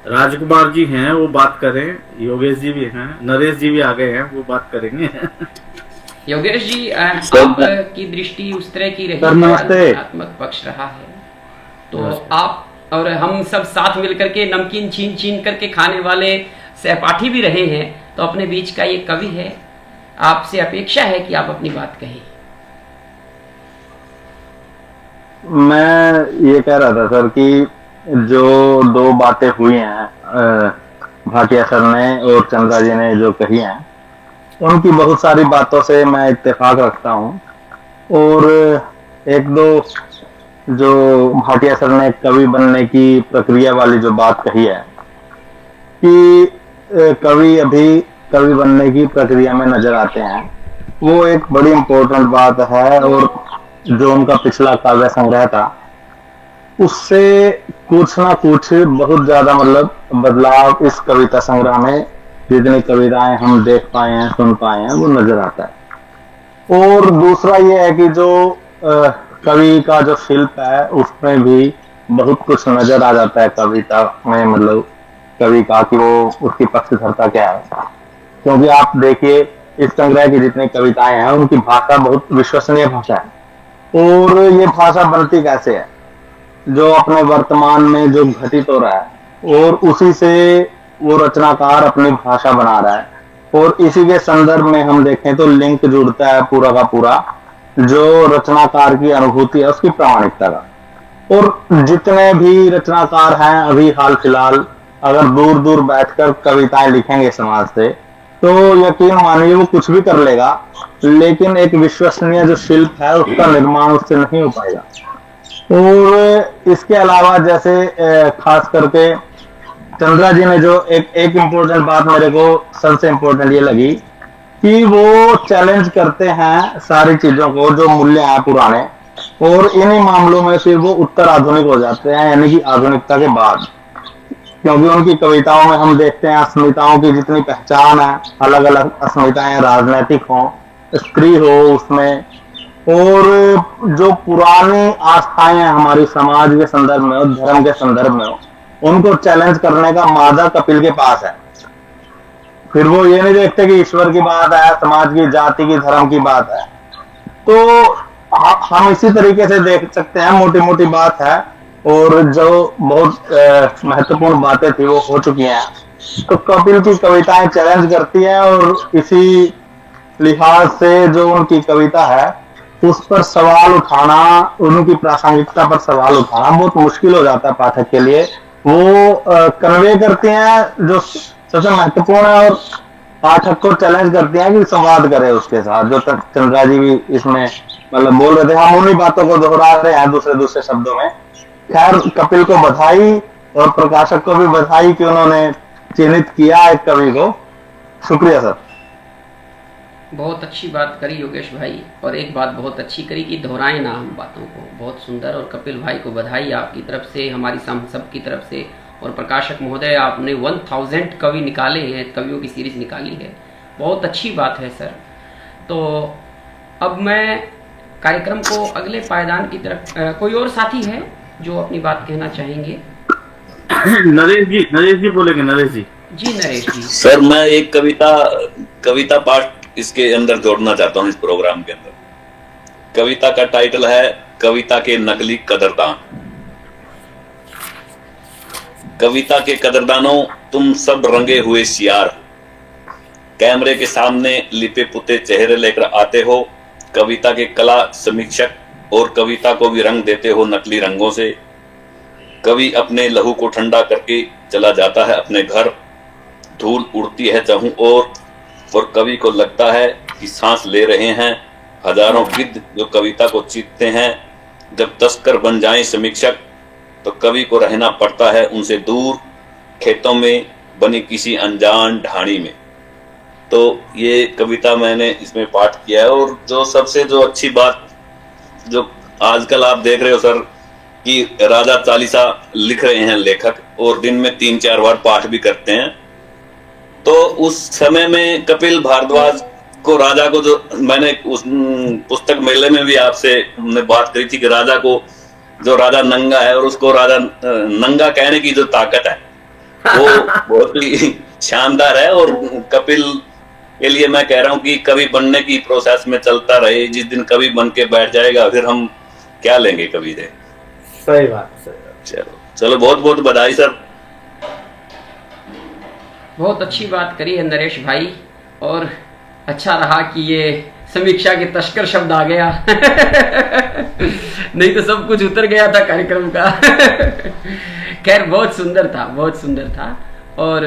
राजकुमार जी हैं, वो बात करें। योगेश जी भी हैं, नरेश जी भी आ गए हैं, वो बात करेंगे। योगेश जी, आपकी दृष्टि उस तरह की रही है, आलोचनात्मक पक्ष रहा है, तो आप और हम सब साथ मिलकर के नमकीन छीन छीन करके खाने वाले सहपाठी भी रहे हैं, तो अपने बीच का ये कवि है, आपसे अपेक्षा है कि आप अपनी बात कहें। मैं ये कह रहा था सर कि जो दो बातें हुई हैं भाटिया सर ने और चंद्रा जी ने जो कही हैं, उनकी बहुत सारी बातों से मैं इत्तेफाक रखता हूं। और एक दो जो भाटिया सर ने कवि बनने की प्रक्रिया वाली जो बात कही है कि कवि अभी कवि बनने की प्रक्रिया में नजर आते हैं, वो एक बड़ी इंपॉर्टेंट बात है। और जो उनका पिछला काव्य संग्रह था उससे कुछ ना कुछ बहुत ज्यादा मतलब बदलाव इस कविता संग्रह में जितनी कविताएं हम देख पाए हैं, सुन पाए हैं, वो नजर आता है। और दूसरा ये है कि जो कवि का जो शिल्प है उसमें भी बहुत कुछ नजर आ जाता है कविता में, मतलब कवि का कि वो उसकी पक्षधरता क्या है। क्योंकि आप देखिए इस संग्रह की जितनी कविताएं हैं उनकी भाषा बहुत विश्वसनीय भाषा है। और ये भाषा बनती कैसे है, जो अपने वर्तमान में जो घटित हो रहा है और उसी से वो रचनाकार अपनी भाषा बना रहा है, और इसी के संदर्भ में हम देखें तो लिंक जुड़ता है पूरा का पूरा जो रचनाकार की अनुभूति है उसकी प्रामाणिकता का। और जितने भी रचनाकार हैं अभी हाल फिलहाल अगर दूर दूर बैठकर कविताएं लिखेंगे समाज से, तो यकीन मानिए वो कुछ भी कर लेगा, लेकिन एक विश्वसनीय जो शिल्प है उसका निर्माण उससे नहीं हो पाएगा। और इसके अलावा जैसे खास करके चंद्रा जी ने जो एक इम्पोर्टेंट बात मेरे को सबसे इम्पोर्टेंट ये लगी कि वो चैलेंज करते हैं सारी चीजों को जो मूल्य हैं पुराने, और इन्हीं मामलों में फिर वो उत्तर आधुनिक हो जाते हैं, यानी कि आधुनिकता के बाद। क्योंकि उनकी कविताओं में हम देखते हैं अस्मिताओं की जितनी पहचान है, अलग अलग अस्मिताएं, राजनीतिक हो, स्त्री हो उसमें, और जो पुरानी आस्थाएं हैं हमारी समाज के संदर्भ में हो, धर्म के संदर्भ में हो, उनको चैलेंज करने का मादा कपिल के पास है। फिर वो ये नहीं देखते कि ईश्वर की बात है, समाज की, जाति की, धर्म की बात है। तो हम इसी तरीके से देख सकते हैं, मोटी मोटी बात है, और जो बहुत महत्वपूर्ण बातें थी वो हो चुकी हैं। तो कपिल की कविताएं चैलेंज करती हैं, और इसी लिहाज से जो उनकी कविता है उस पर सवाल उठाना, उनकी प्रासंगिकता पर सवाल उठाना बहुत मुश्किल हो जाता है पाठक के लिए। वो कन्वे करती हैं जो सबसे महत्वपूर्ण है, और पाठक को चैलेंज करती हैं कि संवाद करे उसके साथ, जो तक चंद्रा जी भी इसमें मतलब बोल रहे थे, हम उन्हीं बातों को दोहरा रहे हैं दूसरे दूसरे शब्दों में। खैर, कपिल को बधाई और प्रकाशक को भी बधाई कि उन्होंने चिन्हित किया एक कवि को। शुक्रिया सर। बहुत अच्छी बात करी योगेश भाई, और एक बात बहुत अच्छी करी कि दोहराए ना हम बातों को, बहुत सुंदर। और कपिल भाई को बधाई आपकी तरफ से, हमारी सब की तरफ से। और प्रकाशक महोदय, आपने 1000 कवि निकाले हैं, कवियों की सीरीज निकाली है, बहुत अच्छी बात है सर। तो अब मैं कार्यक्रम को अगले पायदान की तरफ, कोई और साथी है जो अपनी बात कहना चाहेंगे? नरेश जी बोलेंगे। नरेश जी। जी नरेश जी। सर, मैं एक कविता पाठ इसके अंदर जोड़ना चाहता हूँ, इस प्रोग्राम के अंदर। कविता का टाइटल है कविता के नकली कदरदान। कविता के कदरदानों, तुम सब रंगे हुए सियार, कैमरे के सामने लिपे पुते चेहरे लेकर आते हो, कविता के कला समीक्षक, और कविता को भी रंग देते हो नकली रंगों से। कवि अपने लहू को ठंडा करके चला जाता है अपने घर, धूल उड़ती है चाहूं और कवि को लगता है कि सांस ले रहे हैं हजारों गिद्ध जो कविता को चीरते हैं। जब तस्कर बन जाएं समीक्षक, तो कवि को रहना पड़ता है उनसे दूर, खेतों में बनी किसी अनजान ढाणी में। तो ये कविता मैंने इसमें पाठ किया है। और जो सबसे जो अच्छी बात जो आजकल आप देख रहे हो सर कि राजा चालीसा लिख रहे हैं लेखक और दिन में 3-4 बार पाठ भी करते हैं। तो उस समय में कपिल भारद्वाज को राजा को जो मैंने उस पुस्तक मेले में भी आपसे हमने बात करी थी कि राजा को जो राजा नंगा है और उसको राजा नंगा कहने की जो ताकत है वो बहुत ही शानदार है। और कपिल के लिए मैं कह रहा हूँ कि कवि बनने की प्रोसेस में चलता रहे, जिस दिन कवि बन के बैठ जाएगा फिर हम क्या लेंगे कवि से। सही बात, सही बात। चलो चलो, बहुत बहुत बधाई सर। बहुत अच्छी बात करी है नरेश भाई, और अच्छा रहा कि ये समीक्षा के तस्कर शब्द आ गया नहीं तो सब कुछ उतर गया था कार्यक्रम का खैर बहुत सुंदर था, बहुत सुंदर था। और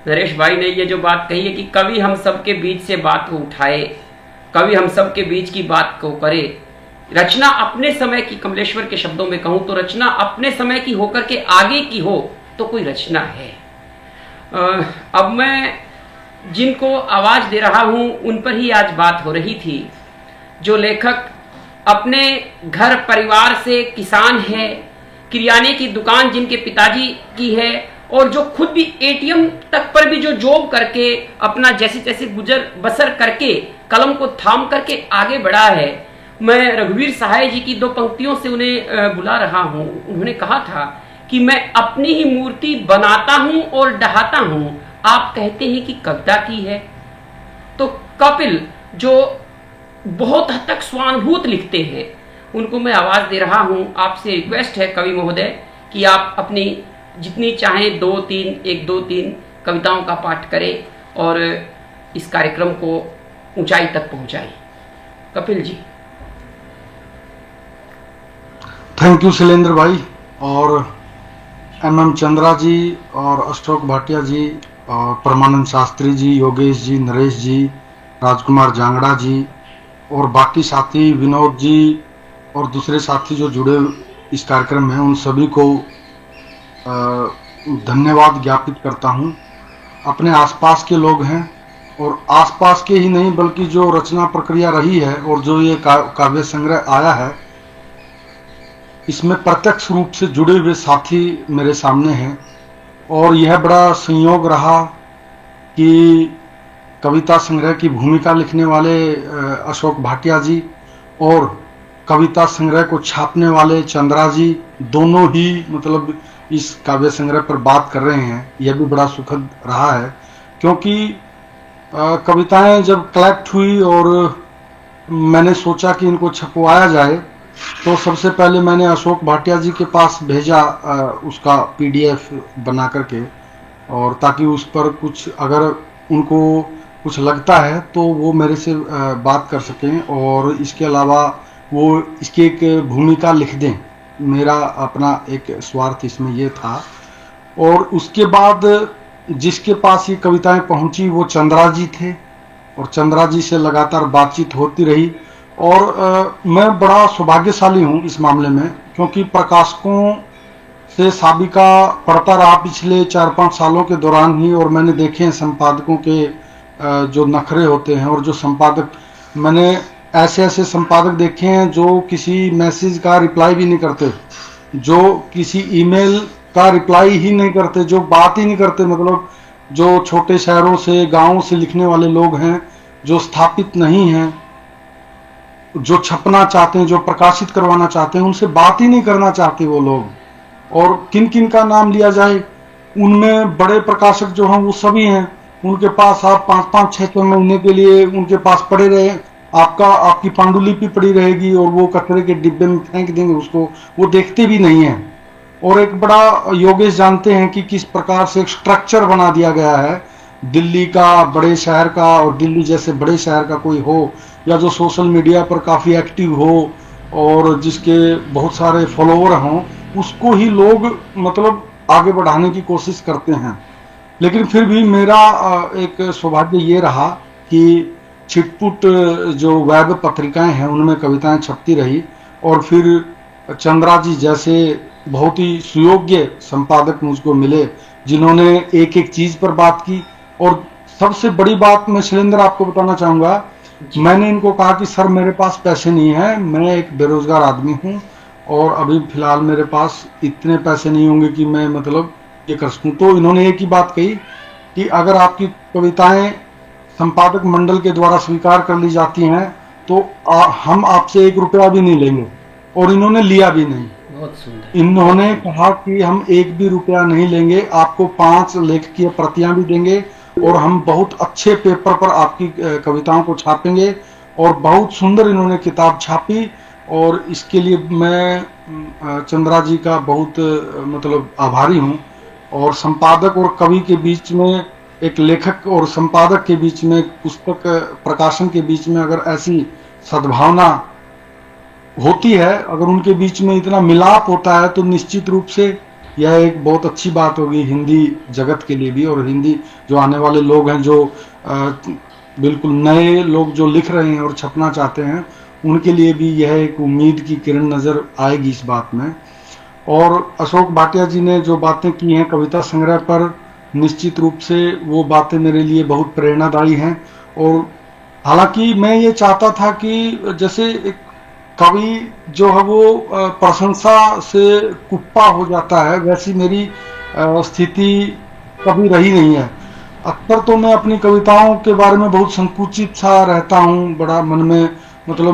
नरेश भाई ने ये जो बात कही है कि कवि हम सबके बीच से बात को उठाए, कवि हम सबके बीच की बात को करे, रचना अपने समय की, कमलेश्वर के शब्दों में कहूं तो रचना अपने समय की होकर के आगे की हो तो कोई रचना है। अब मैं जिनको आवाज दे रहा हूं उन पर ही आज बात हो रही थी। जो लेखक अपने घर परिवार से किसान है, किराने की दुकान जिनके पिताजी की है, और जो खुद भी एटीएम तक पर भी जो जॉब करके अपना जैसे जैसे गुजर बसर करके कलम को थाम करके आगे बढ़ा है। मैं रघुवीर सहाय जी की 2 पंक्तियों से उन्हें बुला रहा हूं। उन्होंने कहा था कि मैं अपनी ही मूर्ति बनाता हूं और डहाता हूं, आप कहते हैं कि कविता की है। तो कपिल जो बहुत हद तक स्वानुभूत लिखते हैं उनको मैं आवाज दे रहा हूं। आपसे रिक्वेस्ट है कवि महोदय कि आप अपनी जितनी चाहें 1-2-3 कविताओं का पाठ करें और इस कार्यक्रम को ऊंचाई तक पहुंचाएं। कपिल जी। थैंक यू शैलेंद्र भाई, और MM चंद्रा जी और अशोक भाटिया जी और परमानंद शास्त्री जी, योगेश जी, नरेश जी, राजकुमार जांगड़ा जी और बाकी साथी विनोद जी और दूसरे साथी जो जुड़े इस कार्यक्रम में, उन सभी को धन्यवाद ज्ञापित करता हूं। अपने आसपास के लोग हैं और आसपास के ही नहीं बल्कि जो रचना प्रक्रिया रही है और जो ये काव्य संग्रह आया है इसमें प्रत्यक्ष रूप से जुड़े हुए साथी मेरे सामने हैं। और यह बड़ा संयोग रहा कि कविता संग्रह की भूमिका लिखने वाले अशोक भाटिया जी और कविता संग्रह को छापने वाले चंद्रा जी दोनों ही मतलब इस काव्य संग्रह पर बात कर रहे हैं। यह भी बड़ा सुखद रहा है, क्योंकि कविताएं जब कलेक्ट हुई और मैंने सोचा कि इनको छपवाया जाए तो सबसे पहले मैंने अशोक भाटिया जी के पास भेजा उसका PDF बना करके, और ताकि उस पर कुछ अगर उनको कुछ लगता है तो वो मेरे से बात कर सकें और इसके अलावा वो इसकी एक भूमिका लिख दें। मेरा अपना एक स्वार्थ इसमें ये था। और उसके बाद जिसके पास ये कविताएं पहुंची वो चंद्रा जी थे और चंद्रा जी से लगातार बातचीत होती रही। और मैं बड़ा सौभाग्यशाली हूं इस मामले में, क्योंकि प्रकाशकों से साबिका पढ़ता रहा पिछले 4-5 सालों के दौरान ही, और मैंने देखे हैं संपादकों के जो नखरे होते हैं। और जो संपादक, मैंने ऐसे ऐसे संपादक देखे हैं जो किसी मैसेज का रिप्लाई भी नहीं करते, जो किसी ईमेल का रिप्लाई ही नहीं करते, जो बात ही नहीं करते। मतलब जो छोटे शहरों से गांवों से लिखने वाले लोग हैं, जो स्थापित नहीं हैं, जो छपना चाहते हैं, जो प्रकाशित करवाना चाहते हैं, उनसे बात ही नहीं करना चाहते वो लोग। और किन किन का नाम लिया जाए, उनमें बड़े प्रकाशक जो हैं वो सभी हैं। उनके पास आप 5-5, 6-6 महीने के लिए उनके पास पड़े रहे, आपकी पांडुलिपि पड़ी रहेगी और वो कचरे के डिब्बे में फेंक देंगे उसको, वो देखते भी नहीं है। और एक बड़ा योगेश जानते हैं कि किस प्रकार से एक स्ट्रक्चर बना दिया गया है दिल्ली का, बड़े शहर का, और दिल्ली जैसे बड़े शहर का कोई हो या जो सोशल मीडिया पर काफ़ी एक्टिव हो और जिसके बहुत सारे फॉलोअर हों, उसको ही लोग मतलब आगे बढ़ाने की कोशिश करते हैं। लेकिन फिर भी मेरा एक सौभाग्य ये रहा कि छिटपुट जो वेब पत्रिकाएं हैं उनमें कविताएं छपती रही, और फिर चंद्रा जी जैसे बहुत ही सुयोग्य संपादक मुझको मिले जिन्होंने एक एक चीज पर बात की। और सबसे बड़ी बात मैं शैलेंद्र आपको बताना चाहूंगा, मैंने इनको कहा कि सर मेरे पास पैसे नहीं है, मैं एक बेरोजगार आदमी हूं और अभी फिलहाल मेरे पास इतने पैसे नहीं होंगे कि मैं मतलब ये कर सकूं। तो इन्होंने एक ही बात कही कि अगर आपकी कविताएं संपादक मंडल के द्वारा स्वीकार कर ली जाती हैं तो हम आपसे 1 रुपया भी नहीं लेंगे, और इन्होंने लिया भी नहीं। बहुत सुंदर। इन्होंने कहा कि हम 1 भी रुपया नहीं लेंगे, आपको 5 लेखकीय प्रतियां भी देंगे और हम बहुत अच्छे पेपर पर आपकी कविताओं को छापेंगे। और बहुत सुंदर इन्होंने किताब छापी, और इसके लिए मैं चंद्रा जी का बहुत मतलब आभारी हूं। और संपादक और कवि के बीच में, एक लेखक और संपादक के बीच में, पुस्तक प्रकाशन के बीच में अगर ऐसी सद्भावना होती है, अगर उनके बीच में इतना मिलाप होता है, तो निश्चित रूप से यह एक बहुत अच्छी बात होगी हिंदी जगत के लिए भी, और हिंदी जो आने वाले लोग हैं, जो बिल्कुल नए लोग जो लिख रहे हैं और छपना चाहते हैं, उनके लिए भी यह एक उम्मीद की किरण नजर आएगी इस बात में। और अशोक भाटिया जी ने जो बातें की हैं कविता संग्रह पर, निश्चित रूप से वो बातें मेरे लिए बहुत प्रेरणादायी हैं। और हालांकि मैं ये चाहता था कि जैसे एक कवि जो है वो प्रशंसा से कुप्पा हो जाता है, वैसी मेरी स्थिति कभी रही नहीं है। अक्सर तो मैं अपनी कविताओं के बारे में बहुत संकुचित सा रहता हूँ, बड़ा मन में मतलब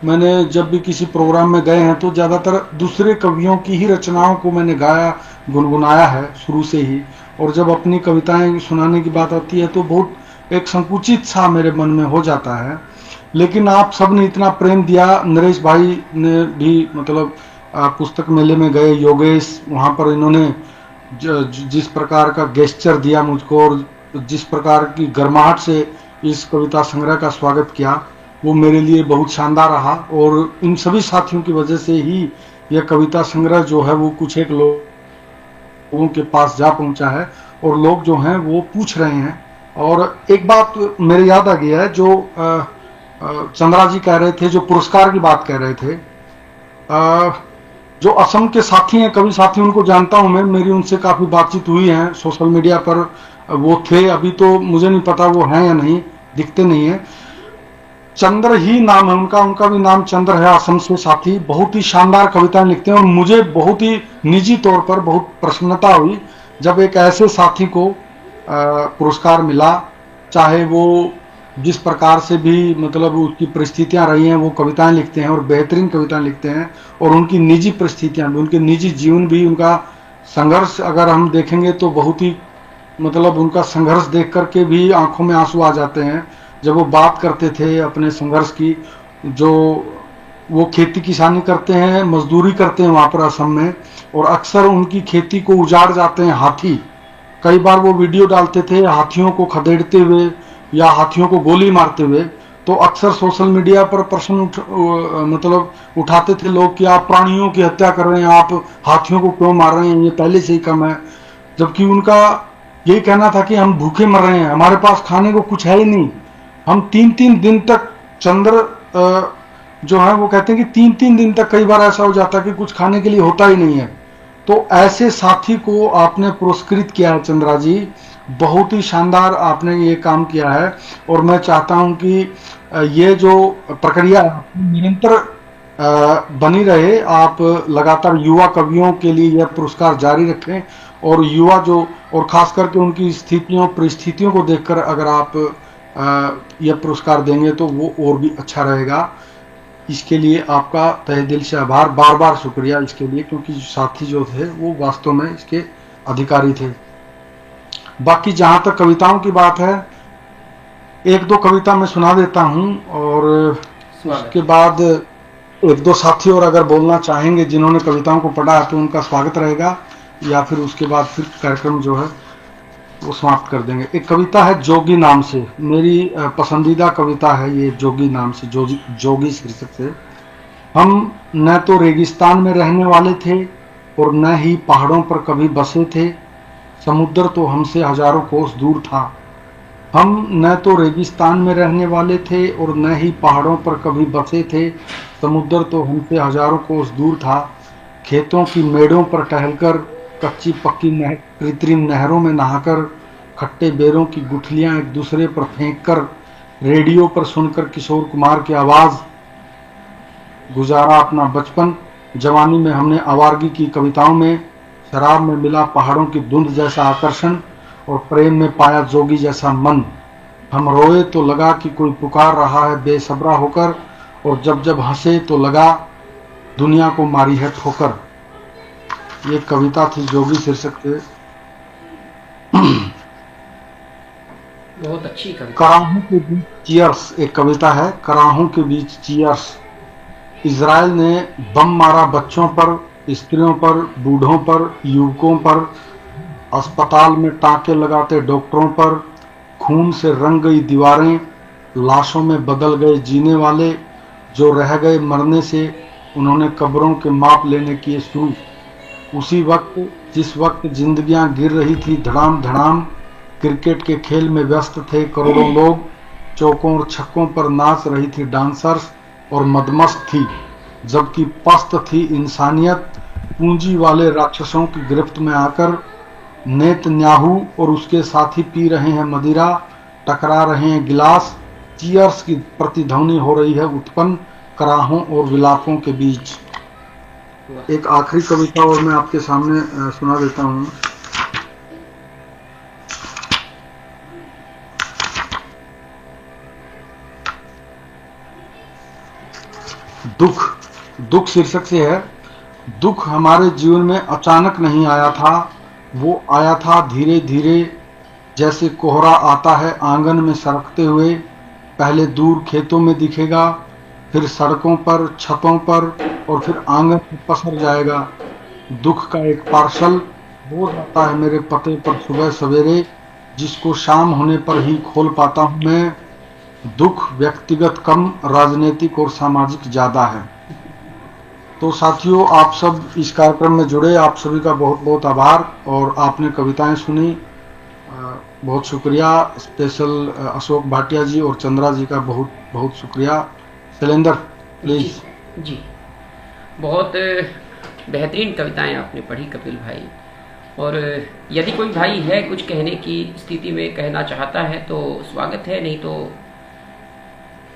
मैंने जब भी किसी प्रोग्राम में गए हैं तो ज्यादातर दूसरे कवियों की ही रचनाओं को मैंने गाया, गुनगुनाया है शुरू से ही। और जब अपनी कविताएं सुनाने की बात आती है तो बहुत एक संकुचित सा मेरे मन में हो जाता है। लेकिन आप सब ने इतना प्रेम दिया, नरेश भाई ने भी मतलब पुस्तक मेले में गए, योगेश, वहां पर इन्होंने जिस प्रकार का गेस्चर दिया मुझको और जिस प्रकार की गर्माहट से इस कविता संग्रह का स्वागत किया, वो मेरे लिए बहुत शानदार रहा। और इन सभी साथियों की वजह से ही यह कविता संग्रह जो है वो कुछ एक लोगों के पास जा पहुंचा है, और लोग जो हैं वो पूछ रहे हैं। और एक बात मेरे याद आ गया है, जो चंद्रा जी कह रहे थे, जो पुरस्कार की बात कह रहे थे, जो असम के साथी हैं, कवि साथी, उनको जानता हूं मैं, मेरी उनसे काफी बातचीत हुई है, सोशल मीडिया पर वो थे, अभी तो मुझे नहीं पता वो हैं या नहीं, दिखते नहीं है। चंद्र ही नाम है उनका, उनका भी नाम चंद्र है, असम से साथी, बहुत ही शानदार कविताएं लिखते हैं। और मुझे बहुत ही निजी तौर पर बहुत प्रसन्नता हुई जब एक ऐसे साथी को पुरस्कार मिला, चाहे वो जिस प्रकार से भी मतलब उसकी परिस्थितियां रही हैं, वो कविताएं लिखते हैं और बेहतरीन कविताएं लिखते हैं। और उनकी निजी परिस्थितियां भी, उनके निजी जीवन भी, उनका संघर्ष अगर हम देखेंगे तो बहुत ही मतलब उनका संघर्ष देख करके भी आंखों में आंसू आ जाते हैं जब वो बात करते थे अपने संघर्ष की। जो वो खेती किसानी करते हैं, मजदूरी करते हैं वहां पर असम में, और अक्सर उनकी खेती को उजाड़ जाते हैं हाथी। कई बार वो वीडियो डालते थे हाथियों को खदेड़ते हुए या हाथियों को गोली मारते हुए, तो अक्सर सोशल मीडिया पर प्रश्न मतलब उठाते थे लोग कि आप प्राणियों की हत्या कर रहे हैं, आप हाथियों को क्यों मार रहे हैं, ये पहले से ही कम है। जबकि उनका यही कहना था कि हम भूखे मर रहे हैं, हमारे पास खाने को कुछ है ही नहीं। हम 3-3 दिन तक, चंद्र जो है वो कहते हैं कि 3-3 दिन तक कई बार ऐसा हो जाता है कि कुछ खाने के लिए होता ही नहीं है। तो ऐसे साथी को आपने पुरस्कृत किया है चंद्रा जी, बहुत ही शानदार आपने ये काम किया है। और मैं चाहता हूं कि ये जो प्रक्रिया निरंतर बनी रहे, आप लगातार युवा कवियों के लिए यह पुरस्कार जारी रखें, और युवा जो, और खास करके उनकी स्थितियों परिस्थितियों को देखकर अगर आप यह पुरस्कार देंगे तो वो और भी अच्छा रहेगा। इसके लिए आपका तहे दिल से आभार, बार बार शुक्रिया इसके लिए, क्योंकि साथी जो थे वो वास्तव में इसके अधिकारी थे। बाकी जहां तक कविताओं की बात है, 1-2 कविता मैं सुना देता हूं, और उसके बाद 1-2 साथी और अगर बोलना चाहेंगे जिन्होंने कविताओं को पढ़ा है तो उनका स्वागत रहेगा, या फिर उसके बाद फिर कार्यक्रम जो है वो समाप्त कर देंगे। एक कविता है जोगी नाम से, मेरी पसंदीदा कविता है ये, जोगी नाम से, जोगी शीर्षक से। हम न तो रेगिस्तान में रहने वाले थे और न ही पहाड़ों पर कभी बसे थे, समुद्र तो हमसे हजारों कोस दूर था। हम न तो रेगिस्तान में रहने वाले थे और न ही पहाड़ों पर कभी बसे थे, समुद्र तो हमसे हजारों कोस दूर था। खेतों की मेड़ों पर टहलकर, कच्ची पक्की कृत्रिम नहरों में नहाकर, खट्टे बेरों की गुठलियां एक दूसरे पर फेंककर रेडियो पर सुनकर किशोर कुमार की आवाज गुजारा अपना बचपन। जवानी में हमने आवारगी की कविताओं में शराब में मिला पहाड़ों की धुंध जैसा आकर्षण और प्रेम में पाया जोगी जैसा मन। हम रोए तो लगा कि कोई पुकार रहा है बेसब्रा होकर, और जब जब हंसे तो लगा दुनिया को मारी है ठोकर। ये कविता थी जोगी शीर्षक से। बहुत अच्छी कविता। कराहों के बीच चीयर्स एक कविता है। कराहों के बीच चीयर्स। इजराइल ने बम मारा बच्चों पर, स्त्रियों पर, बूढ़ों पर, युवकों पर, अस्पताल में टांके लगाते डॉक्टरों पर। खून से रंग गई दीवारें, लाशों में बदल गए जीने वाले। जो रह गए मरने से उन्होंने कब्रों के माप लेने किए शुरू। उसी वक्त जिस वक्त जिंदगियां गिर रही थी धड़ाम धड़ाम, क्रिकेट के खेल में व्यस्त थे करोड़ों लोग। चौकों और छक्कों पर नाच रही थी डांसर्स और मदमस्त थी, जबकि पस्त थी इंसानियत पूंजी वाले राक्षसों की गिरफ्त में आकर। नेतन्याहू और उसके साथी पी रहे हैं मदिरा, टकरा रहे हैं गिलास। चीयर्स की प्रतिध्वनि हो रही है उत्पन्न कराहों और विलापों के बीच। एक आखिरी कविता और मैं आपके सामने सुना देता हूँ। दुख शीर्षक से है। दुख हमारे जीवन में अचानक नहीं आया था, वो आया था धीरे धीरे, जैसे कोहरा आता है आंगन में सरकते हुए। पहले दूर खेतों में दिखेगा, फिर सड़कों पर, छतों पर, और फिर आंगन में पसर जाएगा। दुख का एक पार्सल रोज आता है मेरे पते पर सुबह सवेरे, जिसको शाम होने पर ही खोल पाता हूँ मैं। दुख व्यक्तिगत कम, राजनीतिक और सामाजिक ज्यादा है। तो साथियों, आप सब इस कार्यक्रम में जुड़े, आप सभी का बहुत बहुत आभार। और आपने कविताएं सुनी, बहुत शुक्रिया। स्पेशल अशोक भाटिया जी और चंद्रा जी का बहुत बहुत शुक्रिया। शैलेंद्र प्लीज। जी, बहुत बेहतरीन कविताएं आपने पढ़ी कपिल भाई। और यदि कोई भाई है कुछ कहने की स्थिति में, कहना चाहता है तो स्वागत है, नहीं तो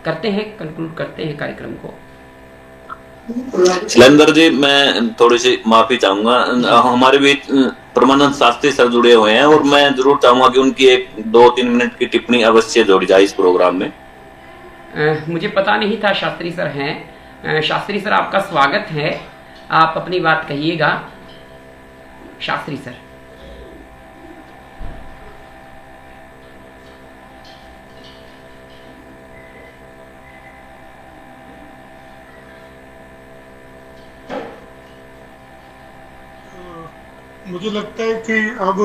करते हैं, कंक्लूड करते हैं कार्यक्रम को। शैलेंद्र जी, मैं थोड़ी सी माफी चाहूंगा। हमारे बीच परमानंद शास्त्री सर जुड़े हुए हैं और मैं जरूर चाहूंगा कि उनकी एक 2-3 मिनट की टिप्पणी अवश्य जोड़ी जाए इस प्रोग्राम में। मुझे पता नहीं था शास्त्री सर हैं। शास्त्री सर, आपका स्वागत है, आप अपनी बात कहिएगा। शास्त्री सर। मुझे लगता है कि अब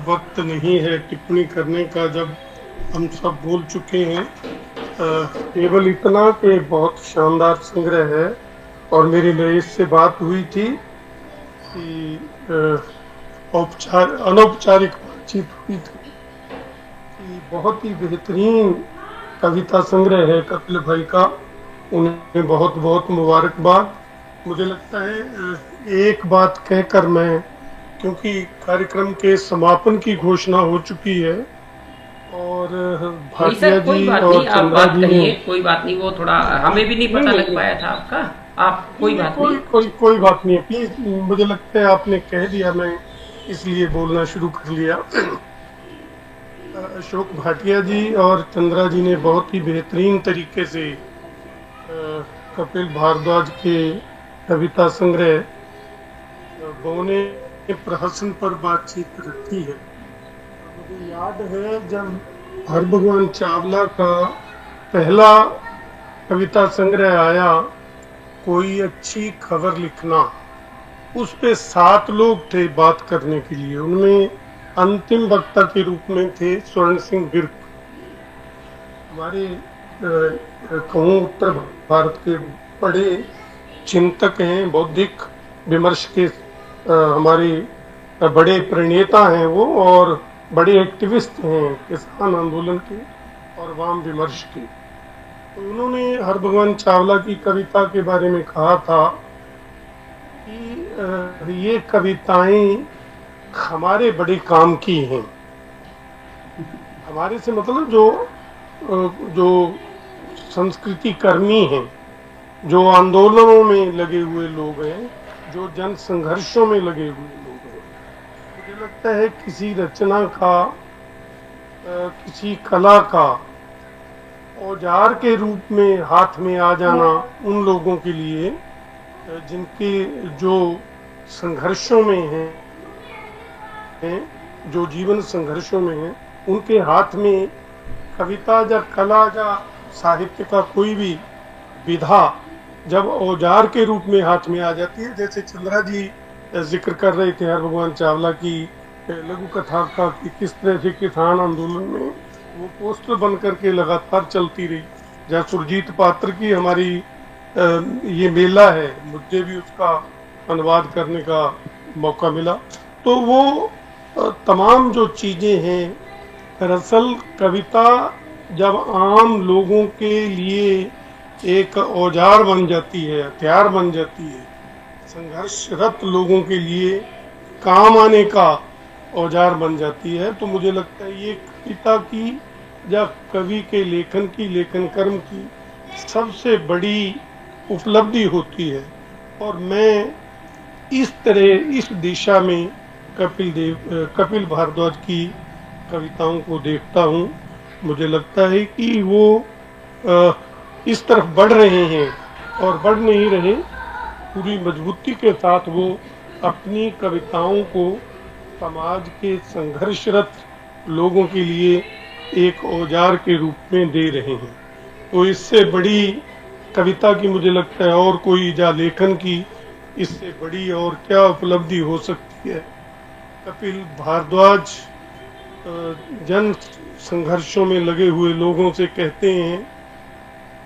वक्त नहीं है टिप्पणी करने का, जब हम सब बोल चुके हैं। केवल इतना कि बहुत शानदार संग्रह है। और मेरी नरेश से बात हुई थी कि अनौपचारिक बातचीत हुई थी कि बहुत ही बेहतरीन कविता संग्रह है कपिल भाई का। उन्हें बहुत बहुत मुबारकबाद। मुझे लगता है एक बात कहकर मैं, क्योंकि कार्यक्रम के समापन की घोषणा हो चुकी है और भाटिया जी और चंद्रा जी ने, कोई बात नहीं, वो थोड़ा हमें भी नहीं पता लग पाया था आपका। आप कोई बात नहीं, कोई बात नहीं है प्लीज। मुझे लगता है आपने कह दिया, मैं इसलिए बोलना शुरू कर लिया। अशोक भाटिया जी और चंद्रा जी ने बहुत ही बेहतरीन तरीके से कपिल भारद्वाज के कविता संग्रह बौने प्रहसन पर बातचीत रखी है। मुझे याद है जब हरभगवान चावला का पहला कविता संग्रह आया, कोई अच्छी खबर लिखना, उस पे 7 लोग थे बात करने के लिए। उनमें अंतिम वक्ता के रूप में थे स्वर्ण सिंह बिर्क, हमारे कहूँ उत्तर भारत के बड़े चिंतक हैं, बौद्धिक विमर्श के हमारे बड़े प्रणेता हैं वो, और बड़े एक्टिविस्ट हैं किसान आंदोलन के और वाम विमर्श के। तो उन्होंने हरभगवान चावला की कविता के बारे में कहा था कि ये कविताएं हमारे बड़े काम की हैं। हमारे से मतलब जो संस्कृति कर्मी हैं, जो आंदोलनों में लगे हुए लोग हैं, जो जन संघर्षों में लगे हुए लोग हैं। मुझे लगता है किसी रचना का, किसी कला का औजार के रूप में हाथ में आ जाना उन लोगों के लिए जिनके जो संघर्षों में हैं, जो जीवन संघर्षों में हैं, उनके हाथ में कविता या कला या साहित्य का कोई भी विधा जब औजार के रूप में हाथ में आ जाती है, जैसे चंद्रा जी जिक्र कर रहे थे हर भगवान चावला की लघु कथा का, कि किस तरह से किसान आंदोलन में वो पोस्टर बन करके लगातार चलती रही। जहाँ सुरजीत पात्र की हमारी ये मेला है, मुझे भी उसका अनुवाद करने का मौका मिला। तो वो तमाम जो चीजें हैं, दरअसल कविता जब आम लोगों के लिए एक औजार बन जाती है, हथियार बन जाती है, संघर्षरत लोगों के लिए काम आने का औजार बन जाती है, तो मुझे लगता है ये कविता की या कवि के लेखन की, लेखन कर्म की सबसे बड़ी उपलब्धि होती है। और मैं इस तरह, इस दिशा में कपिल भारद्वाज की कविताओं को देखता हूँ। मुझे लगता है कि वो इस तरफ बढ़ रहे हैं, और बढ़ नहीं रहे, पूरी मजबूती के साथ वो अपनी कविताओं को समाज के संघर्षरत लोगों के लिए एक औजार के रूप में दे रहे हैं। तो इससे बड़ी कविता की मुझे लगता है और कोई, या लेखन की इससे बड़ी और क्या उपलब्धि हो सकती है। कपिल भारद्वाज जन संघर्षों में लगे हुए लोगों से कहते हैं,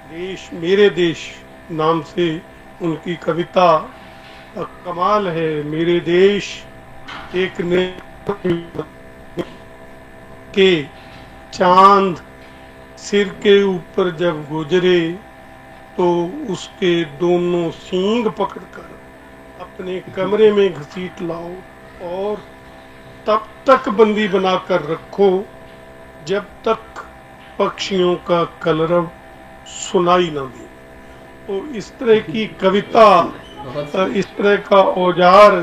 देश मेरे देश नाम से उनकी कविता कमाल है। मेरे देश एक के चांद सिर के ऊपर जब गुजरे, तो उसके दोनों सींग पकड़कर अपने कमरे में घसीट लाओ, और तब तक बंदी बनाकर रखो जब तक पक्षियों का कलरव सुनाई न दे। तो इस तरह की कविता, इस तरह का औजार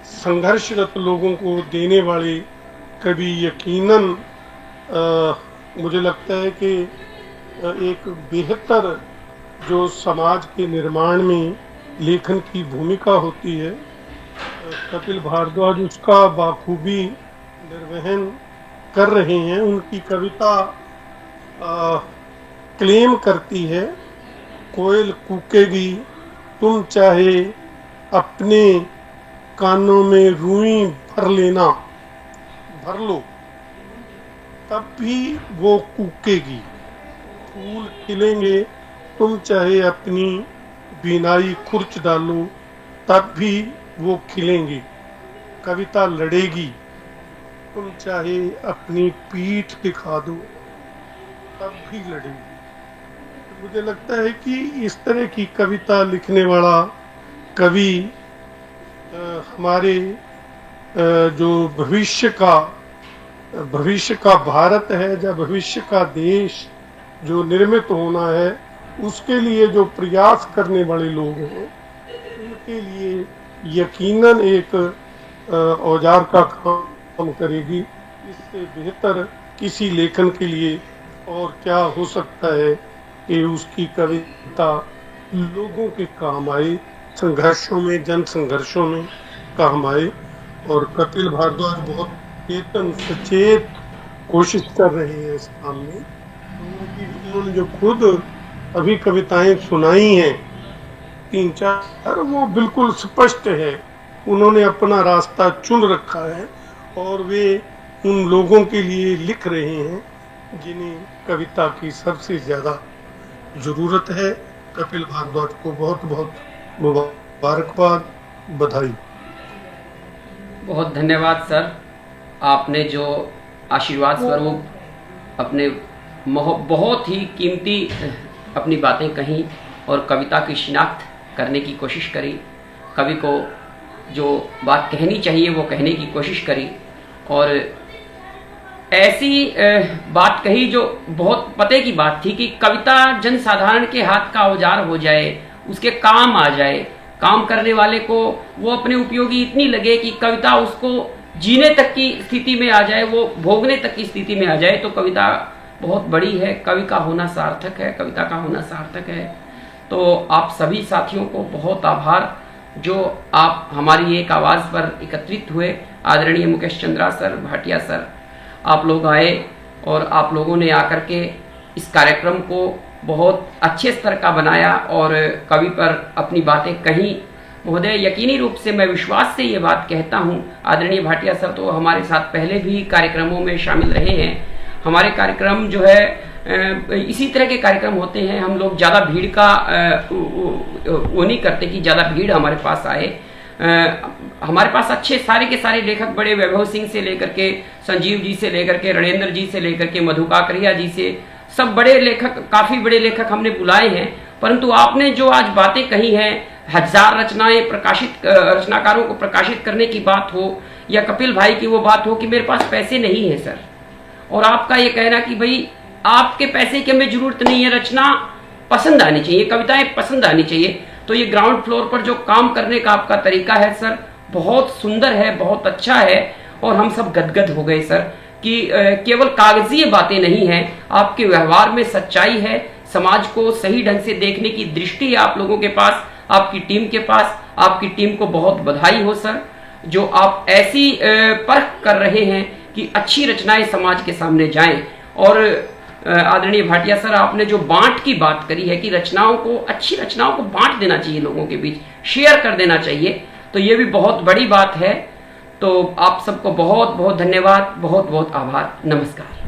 संघर्षरत लोगों को देने वाले कवि यकीनन मुझे लगता है कि एक बेहतर जो समाज के निर्माण में लेखन की भूमिका होती है, कपिल भारद्वाज उसका बाखूबी निर्वहन कर रहे हैं। उनकी कविता क्लेम करती है, कोयल कूकेगी तुम चाहे अपने कानों में रुई भर लेना, भर लो तब भी वो कूकेगी। फूल खिलेंगे तुम चाहे अपनी बीनाई खुर्च डालो, तब भी वो खिलेंगे। कविता लड़ेगी तुम चाहे अपनी पीठ दिखा दो, तब भी लड़ेगी। मुझे लगता है कि इस तरह की कविता लिखने वाला कवि हमारे जो भविष्य का भारत है, या भविष्य का देश जो निर्मित होना है, उसके लिए जो प्रयास करने वाले लोग हैं, उनके लिए यकीनन एक औजार का काम करेगी। इससे बेहतर किसी लेखन के लिए और क्या हो सकता है कि उसकी कविता लोगों के काम आए, संघर्षों में, जन संघर्षों में काम आए। और कपिल भारद्वाज बहुत चेतन सचेत कोशिश कर रहे हैं इस काम में। उन्होंने जो खुद अभी कविताएं सुनाई हैं 3-4, वो बिल्कुल स्पष्ट है। उन्होंने अपना रास्ता चुन रखा है और वे उन लोगों के लिए लिख रहे हैं जिन्हें कविता की सबसे ज्यादा जरूरत है। कपिल भारद्वाज को बहुत बहुत मुबारकबाद, बधाई। बहुत धन्यवाद सर, आपने जो आशीर्वाद स्वरूप अपने बहुत ही कीमती अपनी बातें कहीं और कविता की शिनाख्त करने की कोशिश करी, कवि को जो बात कहनी चाहिए वो कहने की कोशिश करी, और ऐसी बात कही जो बहुत पते की बात थी कि कविता जन साधारण के हाथ का औजार हो जाए, उसके काम आ जाए, काम करने वाले को वो अपने उपयोगी इतनी लगे कि कविता उसको जीने तक की स्थिति में आ जाए, वो भोगने तक की स्थिति में आ जाए, तो कविता बहुत बड़ी है। कवि का होना सार्थक है, कविता का होना सार्थक है। तो आप सभी साथियों को बहुत आभार जो आप हमारी एक आवाज़ पर एकत्रित हुए। आदरणीय मुकेश चंद्रा सर, भाटिया सर, आप लोग आए और आप लोगों ने आकर के इस कार्यक्रम को बहुत अच्छे स्तर का बनाया और कवि पर अपनी बातें कहीं। महोदय, यकीनी रूप से मैं विश्वास से ये बात कहता हूँ, आदरणीय भाटिया सर तो हमारे साथ पहले भी कार्यक्रमों में शामिल रहे हैं। हमारे कार्यक्रम जो है इसी तरह के कार्यक्रम होते हैं। हम लोग ज़्यादा भीड़ का वो नहीं करते कि ज़्यादा भीड़ हमारे पास आए। हमारे पास अच्छे सारे के सारे लेखक, बड़े वैभव सिंह से लेकर के संजीव जी से लेकर के रणेंद्र जी से लेकर के मधु काकरिया जी से, सब बड़े लेखक, काफ़ी बड़े लेखक हमने बुलाए हैं। परंतु आपने जो आज बातें कही हैं, 1000 रचनाएं प्रकाशित, रचनाकारों को प्रकाशित करने की बात हो, या कपिल भाई की वो बात हो कि मेरे पास पैसे नहीं है सर, और आपका ये कहना कि भाई आपके पैसे की हमें जरूरत नहीं है, रचना पसंद आनी चाहिए, कविताएं पसंद आनी चाहिए। तो ये ग्राउंड फ्लोर पर जो काम करने का आपका तरीका है सर, बहुत सुंदर है, बहुत अच्छा है, और हम सब गदगद हो गए सर कि केवल कागजी बातें नहीं हैं, आपके व्यवहार में सच्चाई है, समाज को सही ढंग से देखने की दृष्टि है आप लोगों के पास, आपकी टीम के पास। आपकी टीम को बहुत बधाई हो सर, जो आप ऐसी परख कर रहे हैं कि अच्छी रचनाएं समाज के सामने जाएं। और आदरणीय भाटिया सर, आपने जो बांट की बात करी है कि रचनाओं को, अच्छी रचनाओं को बांट देना चाहिए, लोगों के बीच शेयर कर देना चाहिए, तो ये भी बहुत बड़ी बात है। तो आप सबको बहुत बहुत धन्यवाद, बहुत बहुत आभार, नमस्कार।